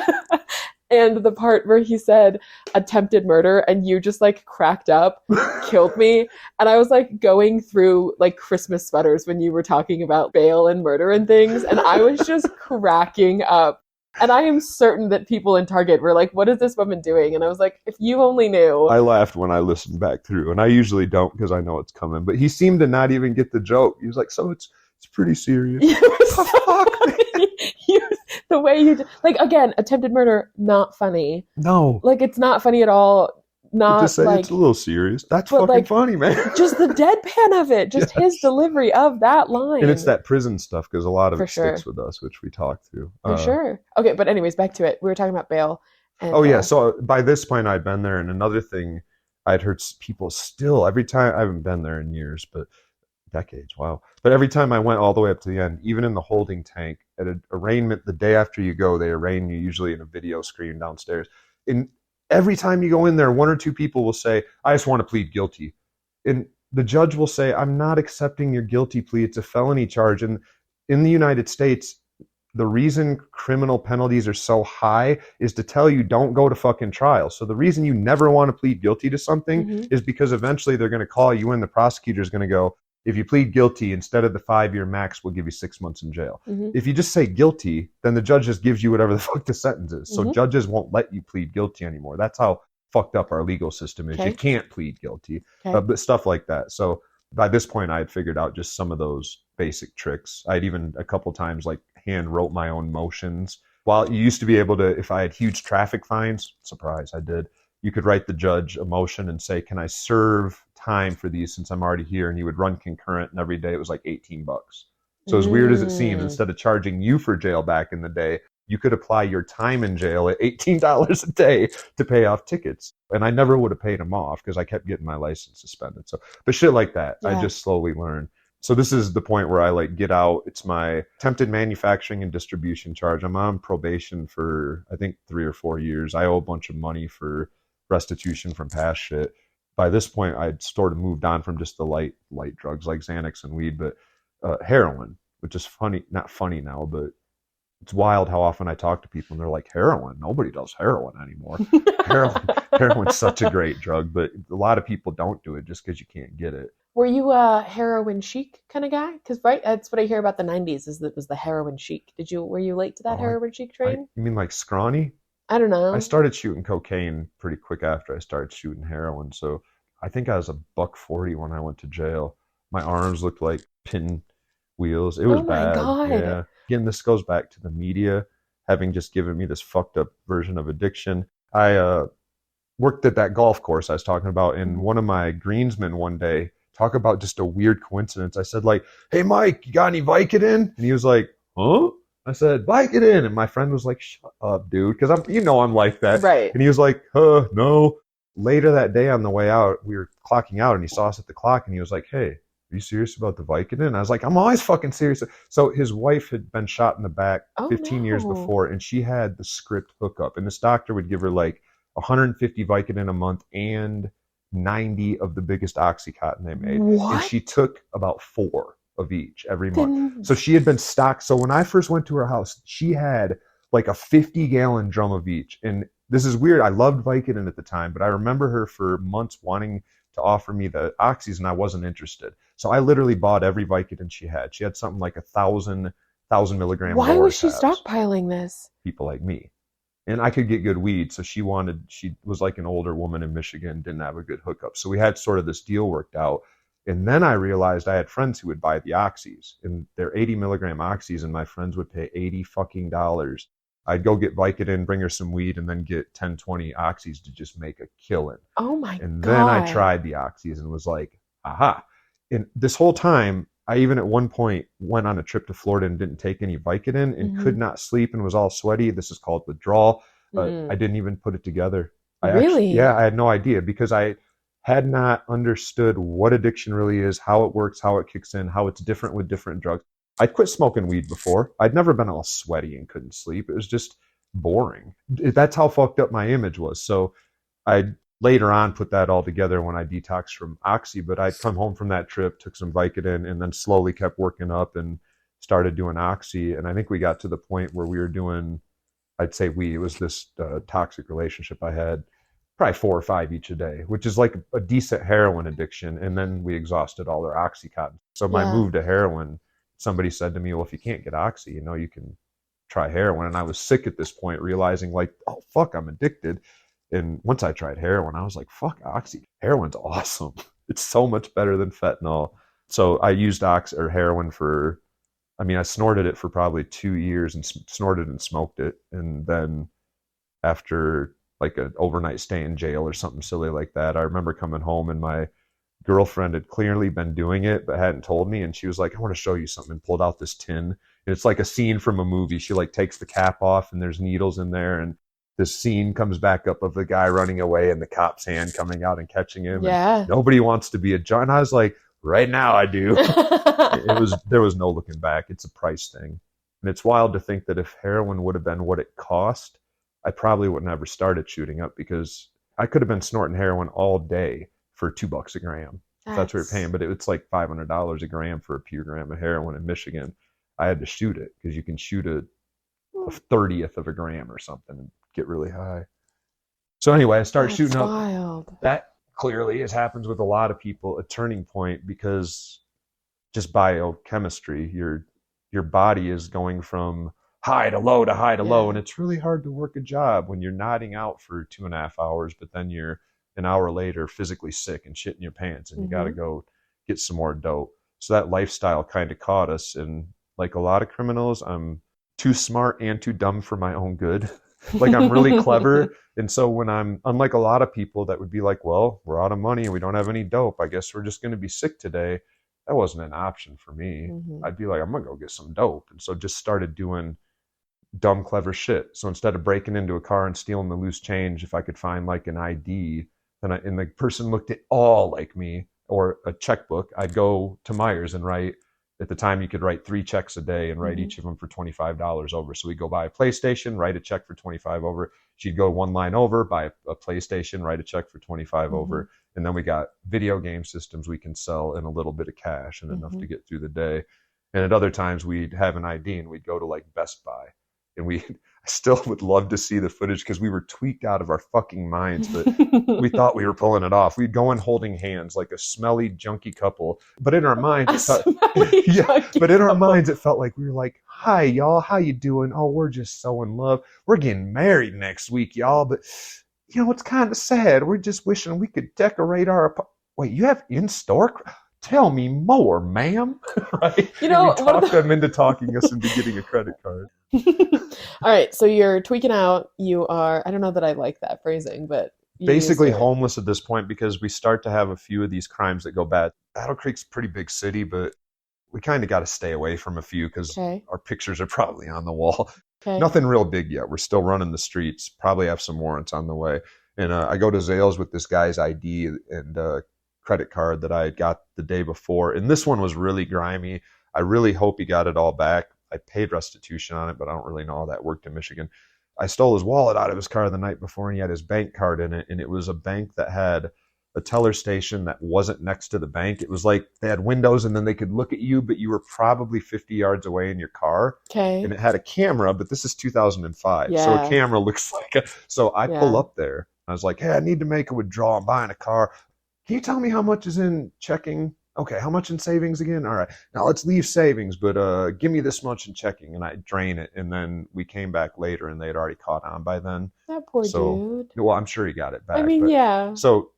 And the part where he said attempted murder and you just like cracked up killed me. And I was like going through like Christmas sweaters when you were talking about bail and murder and things. And I was just cracking up. And I am certain that people in Target were like, what is this woman doing? And I was like, if you only knew. I laughed when I listened back through. And I usually don't because I know it's coming. But he seemed to not even get the joke. He was like, so it's pretty serious. The way you like, again, attempted murder, not funny. No, like it's not funny at all. Not just say like, it's a little serious. That's fucking like, funny, man. Just the deadpan of it, just his delivery of that line. And it's that prison stuff because a lot of it sticks with us, which we talked through. For sure. Okay, but anyways, back to it. We were talking about bail. And, so by this point I'd been there, and another thing I'd heard people still every time. I haven't been there in years, but decades. Wow. But every time I went all the way up to the end, even in the holding tank at an arraignment, the day after you go, they arraign you usually in a video screen downstairs. And every time you go in there, 1 or 2 people will say, I just want to plead guilty. And the judge will say, I'm not accepting your guilty plea. It's a felony charge. And in the United States, the reason criminal penalties are so high is to tell you don't go to fucking trial. So the reason you never want to plead guilty to something is because eventually they're going to call you in. The prosecutor's going to go, if you plead guilty, instead of the 5-year max, we'll give you 6 months in jail. If you just say guilty, then the judge just gives you whatever the fuck the sentence is. So judges won't let you plead guilty anymore. That's how fucked up our legal system is. You can't plead guilty, but stuff like that. So by this point, I had figured out just some of those basic tricks. I'd even a couple times like hand wrote my own motions. While you used to be able to, if I had huge traffic fines, surprise, I did. You could write the judge a motion and say, can I serve time for these since I'm already here? And you would run concurrent, and every day it was like $18. So as weird as it seems, instead of charging you for jail back in the day, you could apply your time in jail at $18 a day to pay off tickets. And I never would have paid them off because I kept getting my license suspended. So, but shit like that, I just slowly learned. So this is the point where I like get out. It's my attempted manufacturing and distribution charge. I'm on probation for, I think, 3 or 4 years. I owe a bunch of money for restitution from past shit. By this point, I'd sort of moved on from just the light drugs like Xanax and weed, but heroin, which is funny, not funny now, but it's wild how often I talk to people and they're like, heroin? Nobody does heroin anymore. Heroin's such a great drug, but a lot of people don't do it just because you can't get it. Were you a heroin chic kind of guy? Because that's what I hear about the 90s is that it was the heroin chic. Were you late to that heroin chic train? You mean like scrawny? I don't know. I started shooting cocaine pretty quick after I started shooting heroin. So I think I was $140 when I went to jail. My arms looked like pinwheels. It was bad. God. Yeah. Again, this goes back to the media having just given me this fucked up version of addiction. I worked at that golf course I was talking about, and one of my greensmen one day, talk about just a weird coincidence. I said like, hey, Mike, you got any Vicodin? And he was like, huh? I said, Vicodin. And my friend was like, shut up, dude. Because I'm like that. Right. And he was like, no. Later that day on the way out, we were clocking out and he saw us at the clock and he was like, hey, are you serious about the Vicodin? And I was like, I'm always fucking serious. So his wife had been shot in the back 15 years before, and she had the script hookup. And this doctor would give her like 150 Vicodin a month and 90 of the biggest Oxycontin they made. What? And she took about 4. of each every month. So she had been stocked. So when I first went to her house, she had like a 50-gallon drum of each. And this is weird. I loved Vicodin at the time, but I remember her for months wanting to offer me the oxys, and I wasn't interested. So I literally bought every Vicodin she had. She had something like 1,000 milligram. Why was she stockpiling this? People like me. And I could get good weed. So she was like an older woman in Michigan, didn't have a good hookup. So we had sort of this deal worked out. And then I realized I had friends who would buy the oxys, and they're 80 milligram oxys, and my friends would pay $80. I'd go get Vicodin, bring her some weed, and then get 10, 20 oxys to just make a killing. Oh my God. And then I tried the oxys and was like, aha. And this whole time, I even at one point went on a trip to Florida and didn't take any Vicodin and could not sleep and was all sweaty. This is called withdrawal. I didn't even put it together. Really? I had no idea because I had not understood what addiction really is, how it works, how it kicks in, how it's different with different drugs. I'd quit smoking weed before. I'd never been all sweaty and couldn't sleep. It was just boring. That's how fucked up my image was. So I later on put that all together when I detoxed from Oxy, but I'd come home from that trip, took some Vicodin, and then slowly kept working up and started doing Oxy. And I think we got to the point where we were doing, it was this toxic relationship I had, probably 4 or 5 each a day, which is like a decent heroin addiction. And then we exhausted all our Oxycontin. So my move to heroin, somebody said to me, well, if you can't get Oxy, you can try heroin. And I was sick at this point, realizing like, oh, fuck, I'm addicted. And once I tried heroin, I was like, fuck Oxy. Heroin's awesome. It's so much better than fentanyl. So I used heroin I snorted it for probably 2 years and snorted and smoked it. And then after like an overnight stay in jail or something silly like that, I remember coming home and my girlfriend had clearly been doing it but hadn't told me, and she was like, I want to show you something, and pulled out this tin, and it's like a scene from a movie. She like takes the cap off and there's needles in there, and this scene comes back up of the guy running away and the cop's hand coming out and catching him. Yeah. Nobody wants to be a John. I was like, right now I do. There was no looking back. It's a price thing. And it's wild to think that if heroin would have been what it cost, I probably would never started shooting up, because I could have been snorting heroin all day for $2 a gram. That's what you're paying. But it's like $500 a gram for a pure gram of heroin in Michigan. I had to shoot it because you can shoot a 30th of a gram or something and get really high. So anyway, I started shooting up. Wild. That clearly, as happens with a lot of people, a turning point, because just biochemistry, your body is going from high to low to high to low, and it's really hard to work a job when you're nodding out for 2.5 hours, but then you're an hour later physically sick and shitting your pants, and you got to go get some more dope. So that lifestyle kind of caught us, and like a lot of criminals, I'm too smart and too dumb for my own good. Like I'm really clever, and so when I'm, unlike a lot of people that would be like, well, we're out of money and we don't have any dope, I guess we're just going to be sick today. That wasn't an option for me. I'd be like, I'm gonna go get some dope, and so just started doing dumb, clever shit. So instead of breaking into a car and stealing the loose change, if I could find like an ID, and the person looked at all like me, or a checkbook, I'd go to Myers and write. At the time, you could write 3 checks a day and write each of them for $25 over. So we'd go buy a PlayStation, write a check for $25 over. She'd go 1 line over, buy a PlayStation, write a check for $25 over. And then we got video game systems we can sell and a little bit of cash and enough to get through the day. And at other times, we'd have an ID and we'd go to like Best Buy. And I still would love to see the footage because we were tweaked out of our fucking minds, but we thought we were pulling it off. We'd go in holding hands like a smelly, junky couple. But in our minds, it felt like we were like, hi, y'all, how you doing? Oh, we're just so in love. We're getting married next week, y'all. But, it's kind of sad. We're just wishing we could decorate our apartment. Wait, you have in-store? Tell me more, ma'am. Right? We talked them into talking us into getting a credit card. All right, so you're tweaking out. You are, I don't know that I like that phrasing, but basically homeless at this point, because we start to have a few of these crimes that go bad. Battle Creek's a pretty big city, but we kind of got to stay away from a few because our pictures are probably on the wall. Nothing real big yet. We're still running the streets, probably have some warrants on the way. And I go to Zales with this guy's ID and credit card that I got the day before. And this one was really grimy. I really hope he got it all back. I paid restitution on it, but I don't really know how that worked in Michigan. I stole his wallet out of his car the night before, and he had his bank card in it. And it was a bank that had a teller station that wasn't next to the bank. It was like they had windows and then they could look at you, but you were probably 50 yards away in your car. Okay. And it had a camera, but this is 2005. Yeah. So a camera looks like so I Yeah. pull up there. I was like, hey, I need to make a withdrawal. I'm buying a car. Can you tell me how much is in checking? Okay, how much in savings again? All right, now let's leave savings, but give me this much in checking, and I drain it. And then we came back later, and they had already caught on by then. That poor dude. Well, I'm sure he got it back. I mean, but, yeah. So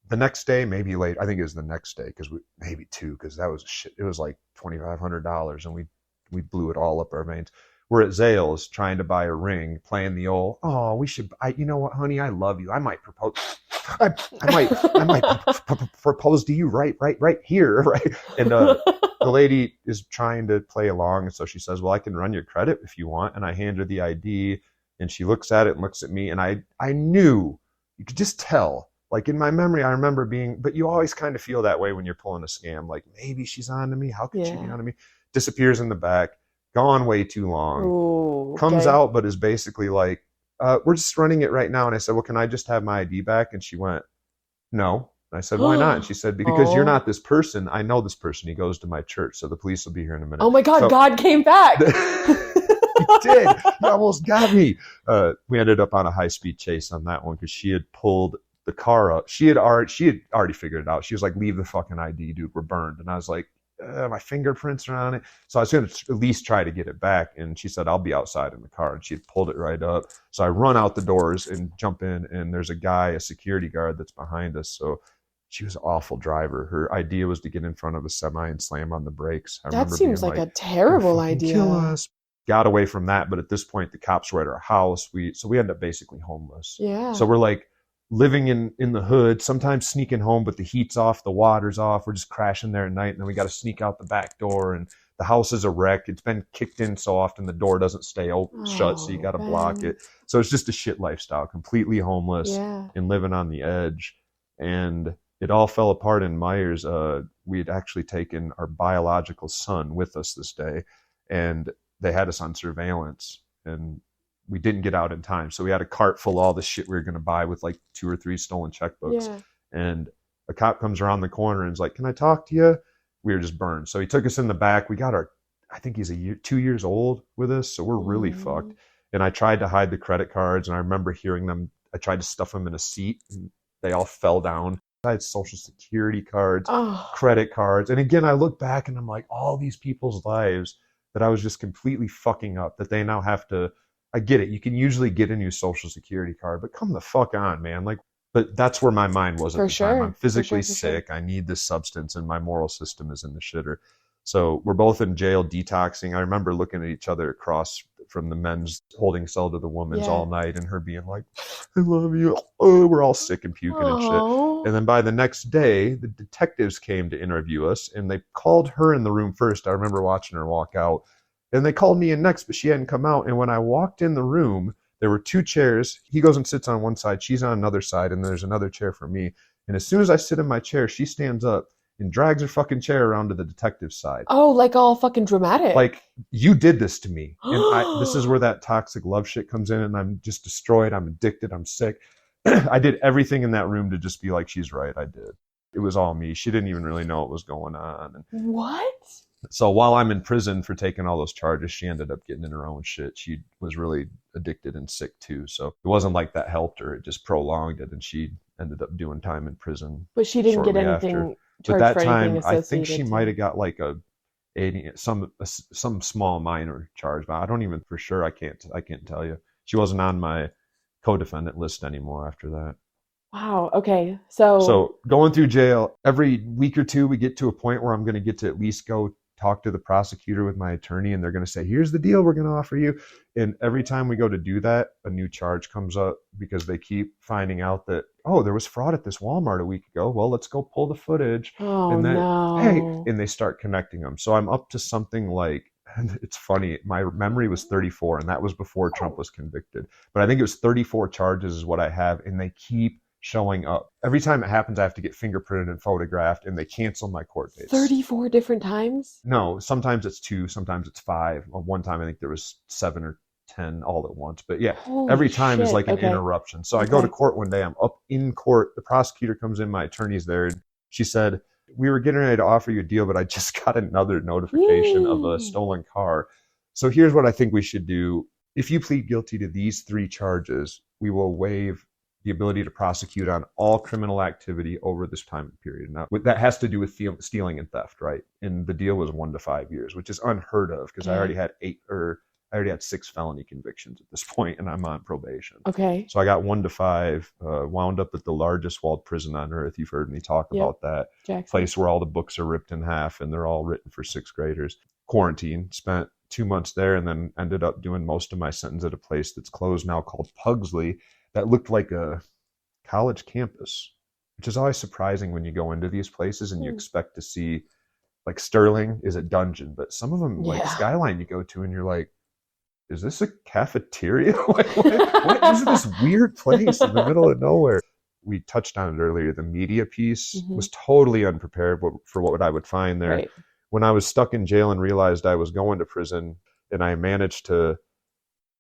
the next day, maybe late, I think it was the next day, maybe two, because that was shit. It was like $2,500, and we blew it all up our veins. We're at Zales trying to buy a ring, playing the old, oh, you know what, honey, I love you. I might propose. I might propose to you right here, right? And the lady is trying to play along, and so she says, well, I can run your credit if you want. And I hand her the ID, and she looks at it and looks at me, and I knew, you could just tell. Like in my memory, I remember but you always kind of feel that way when you're pulling a scam. Like, maybe she's on to me. How could she be on to me? Disappears in the back. Gone way too long. Ooh, Comes out, but is basically like, we're just running it right now. And I said, well, can I just have my ID back? And she went, no. And I said, why not? And she said, because you're not this person. I know this person. He goes to my church. So the police will be here in a minute. Oh my God, God came back. He did. He almost got me. We ended up on a high-speed chase on that one because she had pulled the car up. She had already figured it out. She was like, leave the fucking ID, dude. We're burned. And I was like, my fingerprints are on it. So I was going to at least try to get it back. And she said, I'll be outside in the car. And she had pulled it right up. So I run out the doors and jump in. And there's a security guard that's behind us. So she was an awful driver. Her idea was to get in front of a semi and slam on the brakes. That seems like a terrible idea. Kill us. Got away from that. But at this point, the cops were at our house. So we end up basically homeless. Yeah. So we're like, living in the hood, sometimes sneaking home, but the heat's off, the water's off. We're just crashing there at night, and then we got to sneak out the back door, and the house is a wreck. It's been kicked in so often the door doesn't stay shut, so you got to block it. So it's just a shit lifestyle, completely homeless and living on the edge. And it all fell apart in Myers. We had actually taken our biological son with us this day, and they had us on surveillance, and we didn't get out in time. So we had a cart full of all the shit we were going to buy with like 2 or 3 stolen checkbooks. Yeah. And a cop comes around the corner and is like, can I talk to you? We were just burned. So he took us in the back. We got I think he's 2 years old with us. So we're really fucked. And I tried to hide the credit cards, and I remember hearing them. I tried to stuff them in a seat, and they all fell down. I had social security cards, credit cards. And again, I look back and I'm like, all these people's lives that I was just completely fucking up, that they now have to, I get it. You can usually get a new social security card, but come the fuck on, man. Like, but that's where my mind was at the time. I'm physically sick. I need this substance, and my moral system is in the shitter. So we're both in jail detoxing. I remember looking at each other across from the men's holding cell to the women's all night, and her being like, I love you. Oh, we're all sick and puking and shit. And then by the next day, the detectives came to interview us, and they called her in the room first. I remember watching her walk out. And they called me in next, but she hadn't come out. And when I walked in the room, there were 2 chairs. He goes and sits on one side. She's on another side. And there's another chair for me. And as soon as I sit in my chair, she stands up and drags her fucking chair around to the detective's side. Oh, like all fucking dramatic. Like, you did this to me. And this is where that toxic love shit comes in. And I'm just destroyed. I'm addicted. I'm sick. I did everything in that room to just be like, she's right. I did. It was all me. She didn't even really know what was going on. And what? So while I'm in prison for taking all those charges, she ended up getting in her own shit. She was really addicted and sick too. So it wasn't like that helped her. It just prolonged it, and she ended up doing time in prison. But she didn't get anything charged. But that time, I think she might have got like some small minor charge. But I don't even for sure. I can't tell you. She wasn't on my co-defendant list anymore after that. Wow. Okay. So going through jail, every week or 2, we get to a point where I'm going to get to at least go talk to the prosecutor with my attorney, and they're going to say, here's the deal we're going to offer you. And every time we go to do that, a new charge comes up because they keep finding out that, there was fraud at this Walmart a week ago. Well, let's go pull the footage. And then, and they start connecting them. So I'm up to something like, and it's funny, my memory was 34, and that was before Trump was convicted. But I think it was 34 charges is what I have, and they keep showing up. Every time it happens, I have to get fingerprinted and photographed, and they cancel my court dates. 34 different times? No, sometimes it's 2, sometimes it's 5. One time I think there was 7 or 10 all at once. But yeah, Holy every time is shit. like an Okay. interruption. So I go to court one day, I'm up in court, the prosecutor comes in, my attorney's there, and she said, we were getting ready to offer you a deal, but I just got another notification of a stolen car. So here's what I think we should do. If you plead guilty to these 3 charges, we will waive the ability to prosecute on all criminal activity over this time period. Now, that has to do with stealing and theft, right? And the deal was 1 to 5 years, which is unheard of because I already had 6 felony convictions at this point, and I'm on probation. Okay. So I got 1 to 5, wound up at the largest walled prison on earth. You've heard me talk about that. Jackson. Place where all the books are ripped in half, and they're all written for 6th graders. Quarantine, spent 2 months there, and then ended up doing most of my sentence at a place that's closed now called Pugsley, that looked like a college campus, which is always surprising when you go into these places and you expect to see, like Sterling is a dungeon, but some of them, like Skyline, you go to and you're like, is this a cafeteria? What is this weird place in the middle of nowhere? We touched on it earlier. The media piece was totally unprepared for what I would find there. Right. When I was stuck in jail and realized I was going to prison, and I managed to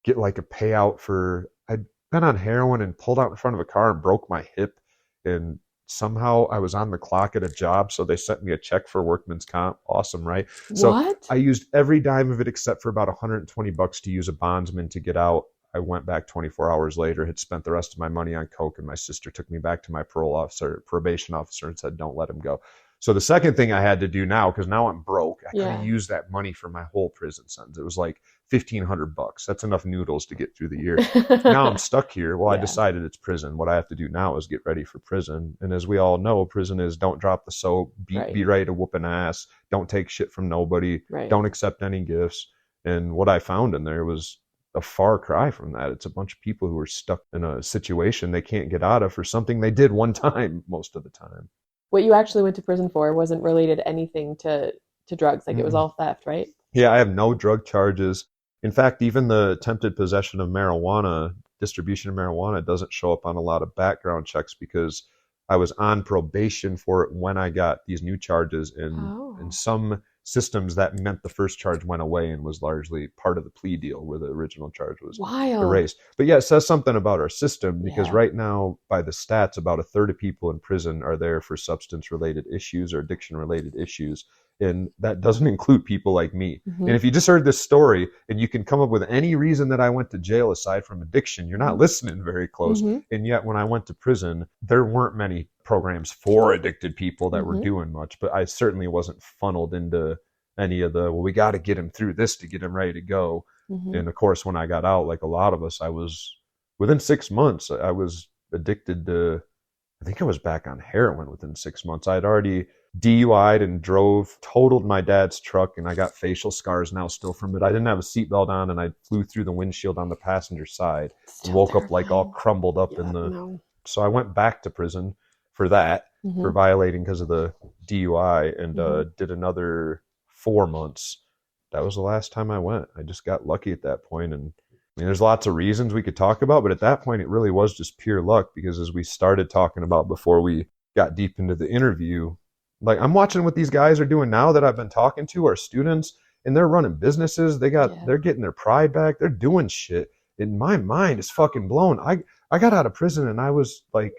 get like a payout for, I'd been on heroin and pulled out in front of a car and broke my hip, and somehow I was on the clock at a job, so they sent me a check for workman's comp. Awesome, right? So I used every dime of it except for about $120 to use a bondsman to get out. I went back 24 hours later, had spent the rest of my money on coke, and my sister took me back to my probation officer and said, don't let him go. So the second thing I had to do now, because now I'm broke, I could have used that money for my whole prison sentence. It was like $1,500. That's enough noodles to get through the year. Now I'm stuck here. Well, I decided it's prison. What I have to do now is get ready for prison. And as we all know, prison is don't drop the soap, be ready to whoop an ass, don't take shit from nobody, don't accept any gifts. And what I found in there was a far cry from that. It's a bunch of people who are stuck in a situation they can't get out of for something they did one time most of the time. What you actually went to prison for wasn't related to anything to drugs. Like it was all theft, right? Yeah, I have no drug charges. In fact, even the attempted possession of marijuana, distribution of marijuana, doesn't show up on a lot of background checks because I was on probation for it when I got these new charges. And in some systems, that meant the first charge went away and was largely part of the plea deal where the original charge was erased. But yeah, it says something about our system because right now, by the stats, about a third of people in prison are there for substance-related issues or addiction-related issues. And that doesn't include people like me. And if you just heard this story and you can come up with any reason that I went to jail aside from addiction, you're not listening very close. And yet when I went to prison, there weren't many programs for addicted people that were doing much, but I certainly wasn't funneled into any of the, well, we got to get him through this to get him ready to go. And of course, when I got out, like a lot of us, I was, within 6 months, I was addicted to, I think I was back on heroin within 6 months. I'd already DUI'd and totaled my dad's truck, and I got facial scars now still from it. I didn't have a seatbelt on, and I flew through the windshield on the passenger side and woke up like all crumbled up in the... So I went back to prison for that, for violating because of the DUI, and did another 4 months. That was the last time I went. I just got lucky at that point. And I mean, there's lots of reasons we could talk about, but at that point, it really was just pure luck because as we started talking about before we got deep into the interview, like I'm watching what these guys are doing now that I've been talking to, our students, and they're running businesses. They're getting their pride back. They're doing shit. And my mind is fucking blown. I got out of prison and I was like,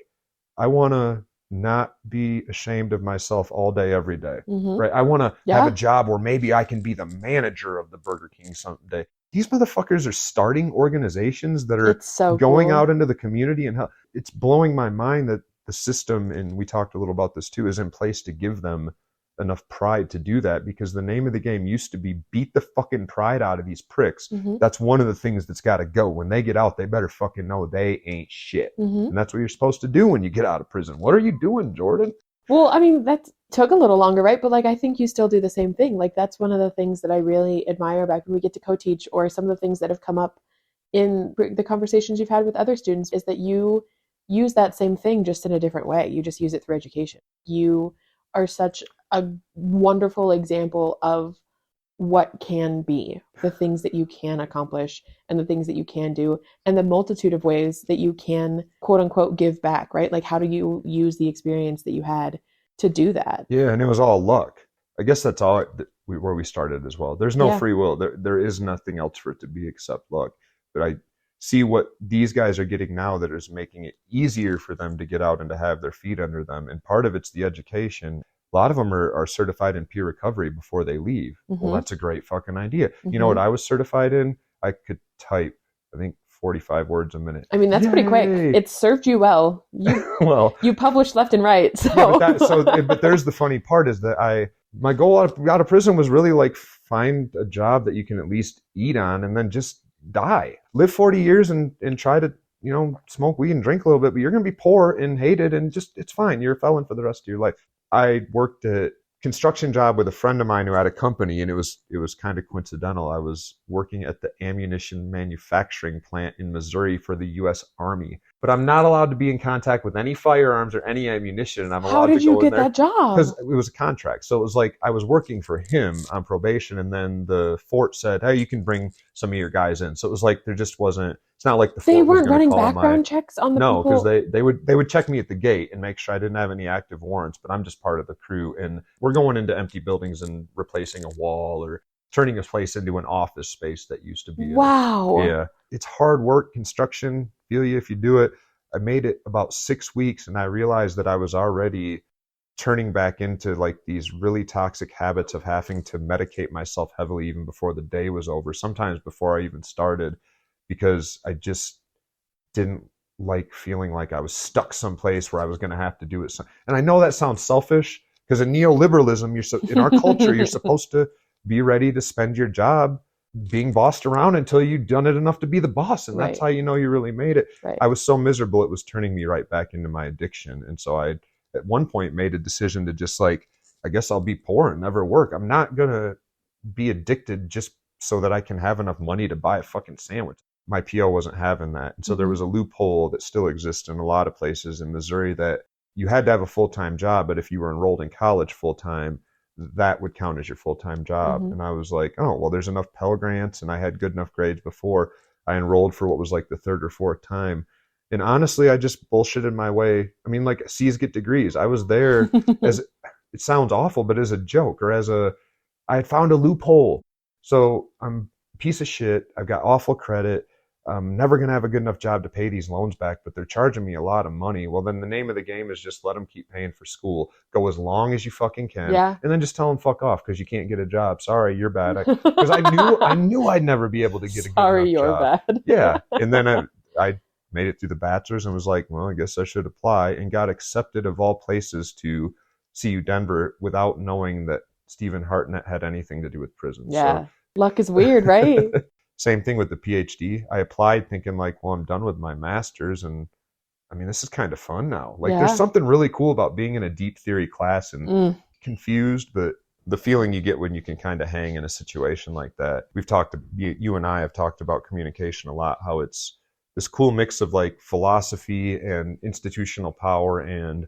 I want to not be ashamed of myself all day, every day, right? I want to have a job where maybe I can be the manager of the Burger King someday. These motherfuckers are starting organizations that are going out into the community, and it's blowing my mind that the system, and we talked a little about this too, is in place to give them enough pride to do that, because the name of the game used to be beat the fucking pride out of these pricks. That's one of the things that's got to go. When they get out, they better fucking know they ain't shit. And that's what you're supposed to do when you get out of prison. What are you doing, Jordan? Well, I mean, that took a little longer, right? But like, I think you still do the same thing. Like, that's one of the things that I really admire about when we get to co-teach, or some of the things that have come up in the conversations you've had with other students, is that you use that same thing just in a different way. You just use it through education. You are such a wonderful example of what can be, the things that you can accomplish and the things that you can do, and the multitude of ways that you can, quote unquote, give back, right? Like, how do you use the experience that you had to do that? Yeah, and it was all luck. I guess that's all where we started as well. There's no free will. There is nothing else for it to be except luck. but I see what these guys are getting now that is making it easier for them to get out and to have their feet under them. And part of it's the education. A lot of them are certified in peer recovery before they leave. Well, that's a great fucking idea. You know what I was certified in? I could type, I think, 45 words a minute. I mean, that's pretty quick. It served you well. Well, you published left and right. So. Yeah, but there's the funny part is that my goal out of prison was really like find a job that you can at least eat on and then just die. Live 40 years and try to, smoke weed and drink a little bit, but you're going to be poor and hated and just, it's fine. You're a felon for the rest of your life. I worked at construction job with a friend of mine who had a company, and it was kind of coincidental. I was working at the ammunition manufacturing plant in Missouri for the U.S. Army, but I'm not allowed to be in contact with any firearms or any ammunition. And I'm allowed to go in there. How did you get that job? Because it was a contract. So it was like I was working for him on probation, and then the fort said, "Hey, you can bring some of your guys in." So it was like there just wasn't. It's not like the fort they was weren't running background checks on the people. No, because they would check me at the gate and make sure I didn't have any active warrants, but I'm just part of the crew, and we're going into empty buildings and replacing a wall or turning a place into an office space that used to be. Wow. Yeah, it's hard work, construction. Feel you if you do it. I made it about 6 weeks, and I realized that I was already turning back into like these really toxic habits of having to medicate myself heavily even before the day was over, sometimes before I even started, because I just didn't like feeling like I was stuck someplace where I was going to have to do it. And I know that sounds selfish, because in neoliberalism, in our culture, you're supposed to be ready to spend your job being bossed around until you've done it enough to be the boss. And that's how you know you really made it. Right. I was so miserable, it was turning me right back into my addiction. And so I, at one point, made a decision to just like, I guess I'll be poor and never work. I'm not going to be addicted just so that I can have enough money to buy a fucking sandwich. My PO wasn't having that. And so there was a loophole that still exists in a lot of places in Missouri that you had to have a full-time job, but if you were enrolled in college full-time, that would count as your full-time job. And I was like, oh, well, there's enough Pell Grants, and I had good enough grades before. I enrolled for what was like the third or fourth time. And honestly, I just bullshitted my way. I mean, like, C's get degrees. I was there as, it sounds awful, but as a joke, or I had found a loophole. So I'm a piece of shit. I've got awful credit. I'm never going to have a good enough job to pay these loans back, but they're charging me a lot of money. Well, then the name of the game is just let them keep paying for school. Go as long as you fucking can. Yeah. And then just tell them fuck off because you can't get a job. Sorry, you're bad. Because I knew I'd never be able to get a good Sorry, enough you're job. bad. Yeah. And then I made it through the bachelor's and was like, well, I guess I should apply, and got accepted of all places to CU Denver without knowing that Stephen Hartnett had anything to do with prison. Yeah. So, luck is weird, right? same thing with the PhD. I applied thinking like, well, I'm done with my master's, and I mean, this is kind of fun now. Like, there's something really cool about being in a deep theory class and confused, but the feeling you get when you can kind of hang in a situation like that. We've talked, you and I have talked about communication a lot, how it's this cool mix of like philosophy and institutional power and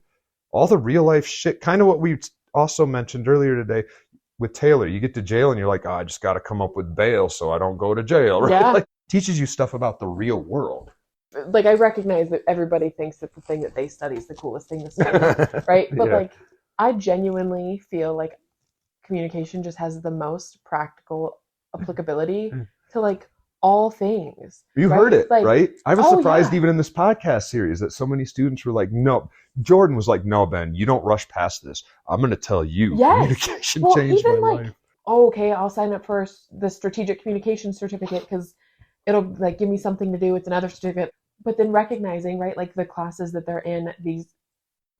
all the real life shit. Kind of what we also mentioned earlier today with Taylor. You get to jail and you're like, oh, I just got to come up with bail so I don't go to jail. Right? Yeah. Like, teaches you stuff about the real world. Like, I recognize that everybody thinks that the thing that they study is the coolest thing to study, right? But like, I genuinely feel like communication just has the most practical applicability to like all things. You heard it, like, right? I was surprised even in this podcast series that so many students were like, no. Jordan was like, no, Ben, you don't rush past this. I'm going to tell you. Communication changed my life. Oh, okay, I'll sign up for the strategic communication certificate because it'll like give me something to do. It's another certificate. But then recognizing, right, like the classes that they're in, these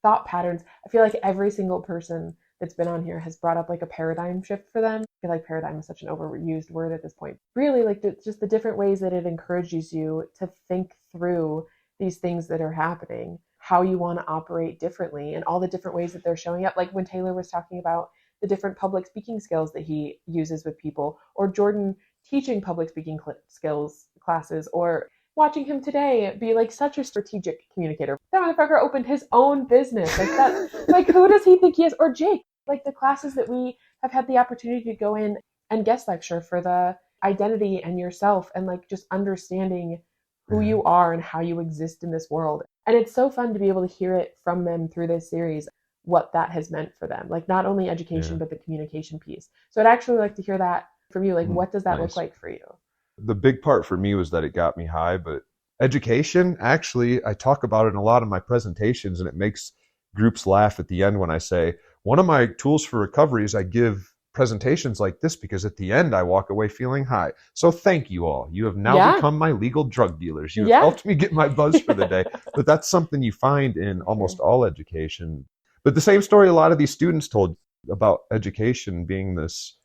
thought patterns, I feel like every single person that's been on here has brought up like a paradigm shift for them. I feel like paradigm is such an overused word at this point. Really, like just the different ways that it encourages you to think through these things that are happening, how you want to operate differently, and all the different ways that they're showing up. Like when Taylor was talking about the different public speaking skills that he uses with people, or Jordan teaching public speaking skills classes, or watching him today be like such a strategic communicator. That motherfucker opened his own business. Like that, like who does he think he is? Or Jake, like the classes that we have had the opportunity to go in and guest lecture for the identity and yourself, and like just understanding who you are and how you exist in this world. And it's so fun to be able to hear it from them through this series, what that has meant for them. Like not only education, but the communication piece. So I'd actually like to hear that from you. Like, what does that look like for you? The big part for me was that it got me high, but education, actually, I talk about it in a lot of my presentations, and it makes groups laugh at the end when I say, one of my tools for recovery is I give presentations like this because at the end I walk away feeling high. So thank you all. You have now become my legal drug dealers. You have helped me get my buzz for the day. But that's something you find in almost all education. But the same story a lot of these students told about education being this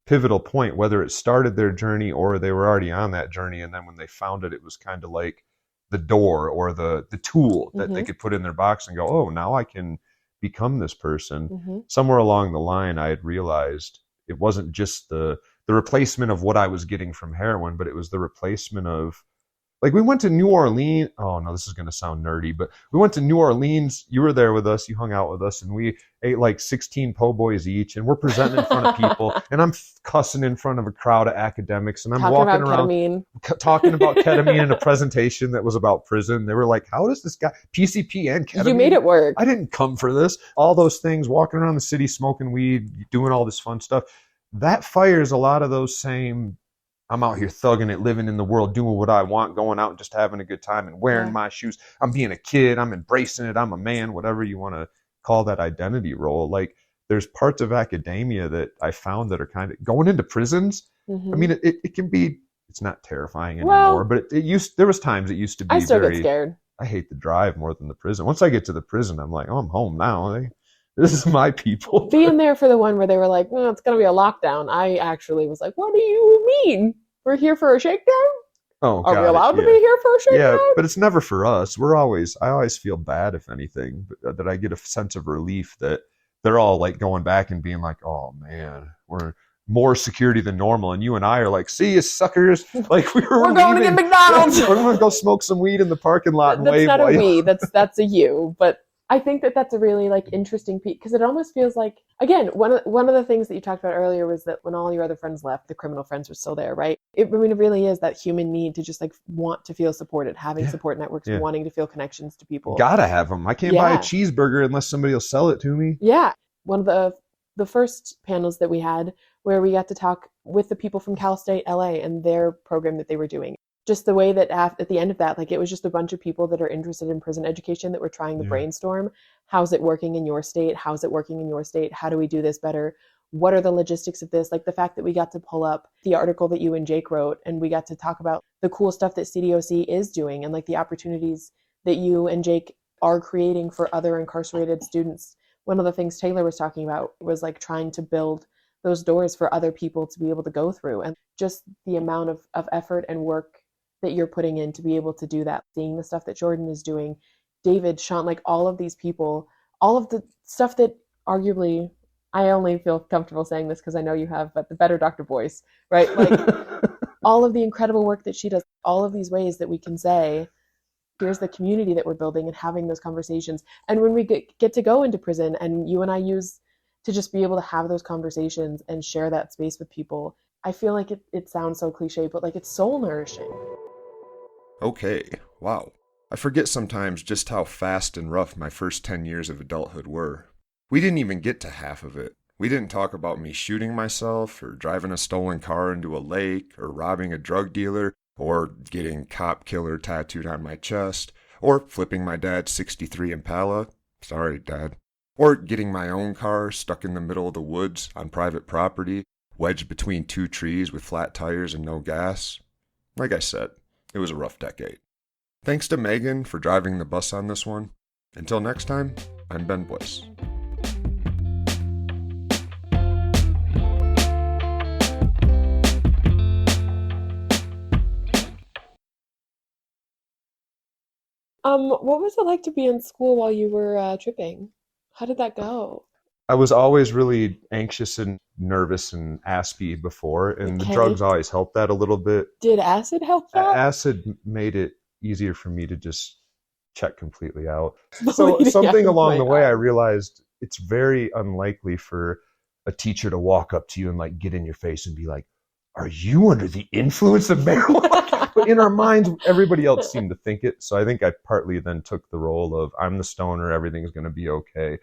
pivotal point, whether it started their journey or they were already on that journey. And then when they found it, it was kind of like the door or the tool that they could put in their box and go, oh, now I can become this person. Somewhere along the line, I had realized it wasn't just the replacement of what I was getting from heroin, but it was the replacement of, like, we went to New Orleans. Oh no, this is going to sound nerdy, but we went to New Orleans. You were there with us. You hung out with us, and we ate like 16 po' boys each, and we're presenting in front of people, and I'm cussing in front of a crowd of academics, and I'm walking around talking about ketamine in a presentation that was about prison. They were like, how does this guy, PCP and ketamine? You made it work. I didn't come for this. All those things, walking around the city, smoking weed, doing all this fun stuff. That fires a lot of those same, I'm out here thugging it, living in the world, doing what I want, going out and just having a good time and wearing my shoes. I'm being a kid. I'm embracing it. I'm a man, whatever you want to call that identity role. Like, there's parts of academia that I found that are kind of going into prisons. I mean, it can be, it's not terrifying anymore, but there was times it used to be I still get scared. I hate the drive more than the prison. Once I get to the prison, I'm like, oh, I'm home now. This is my people. Being there for the one where they were like, it's going to be a lockdown. I actually was like, what do you mean? We're here for a shakedown? Oh, are we allowed to be here for a shakedown? Yeah, but it's never for us. I always feel bad, if anything, that I get a sense of relief that they're all like going back and being like, oh man, we're more security than normal. And you and I are like, see you suckers. Like we're going to get McDonald's. We're going to go smoke some weed in the parking lot and wave. That's not a we, that's a you. But I think that's a really like interesting piece, because it almost feels like, again, one of the things that you talked about earlier was that when all your other friends left, the criminal friends were still there, right? It really is that human need to just like want to feel supported, having support networks, wanting to feel connections to people. Gotta have them. I can't buy a cheeseburger unless somebody will sell it to me. Yeah. One of the first panels that we had where we got to talk with the people from Cal State LA and their program that they were doing. Just the way that at the end of that, like it was just a bunch of people that are interested in prison education that were trying to brainstorm. How's it working in your state? How's it working in your state? How do we do this better? What are the logistics of this? Like the fact that we got to pull up the article that you and Jake wrote, and we got to talk about the cool stuff that CDOC is doing and like the opportunities that you and Jake are creating for other incarcerated students. One of the things Taylor was talking about was like trying to build those doors for other people to be able to go through, and just the amount of effort and work that you're putting in to be able to do that, seeing the stuff that Jordan is doing, David, Sean, like all of these people, all of the stuff that arguably, I only feel comfortable saying this because I know you have, but the better Dr. Boyce, right? Like all of the incredible work that she does, all of these ways that we can say, here's the community that we're building and having those conversations. And when we get to go into prison and you and I use to just be able to have those conversations and share that space with people, I feel like it sounds so cliche, but like it's soul nourishing. Okay, wow. I forget sometimes just how fast and rough my first 10 years of adulthood were. We didn't even get to half of it. We didn't talk about me shooting myself, or driving a stolen car into a lake, or robbing a drug dealer, or getting cop killer tattooed on my chest, or flipping my dad's '63 Impala. Sorry, Dad. Or getting my own car stuck in the middle of the woods on private property, wedged between two trees with flat tires and no gas. Like I said, it was a rough decade. Thanks to Meghan for driving the bus on this one. Until next time, I'm Ben Boyce. What was it like to be in school while you were tripping? How did that go? I was always really anxious and nervous and aspy before, and the drugs always helped that a little bit. Did acid help that? Acid made it easier for me to just check completely out. So something along the way, I realized it's very unlikely for a teacher to walk up to you and like get in your face and be like, are you under the influence of marijuana? But in our minds, everybody else seemed to think it. So I think I partly then took the role of, I'm the stoner, everything's going to be okay.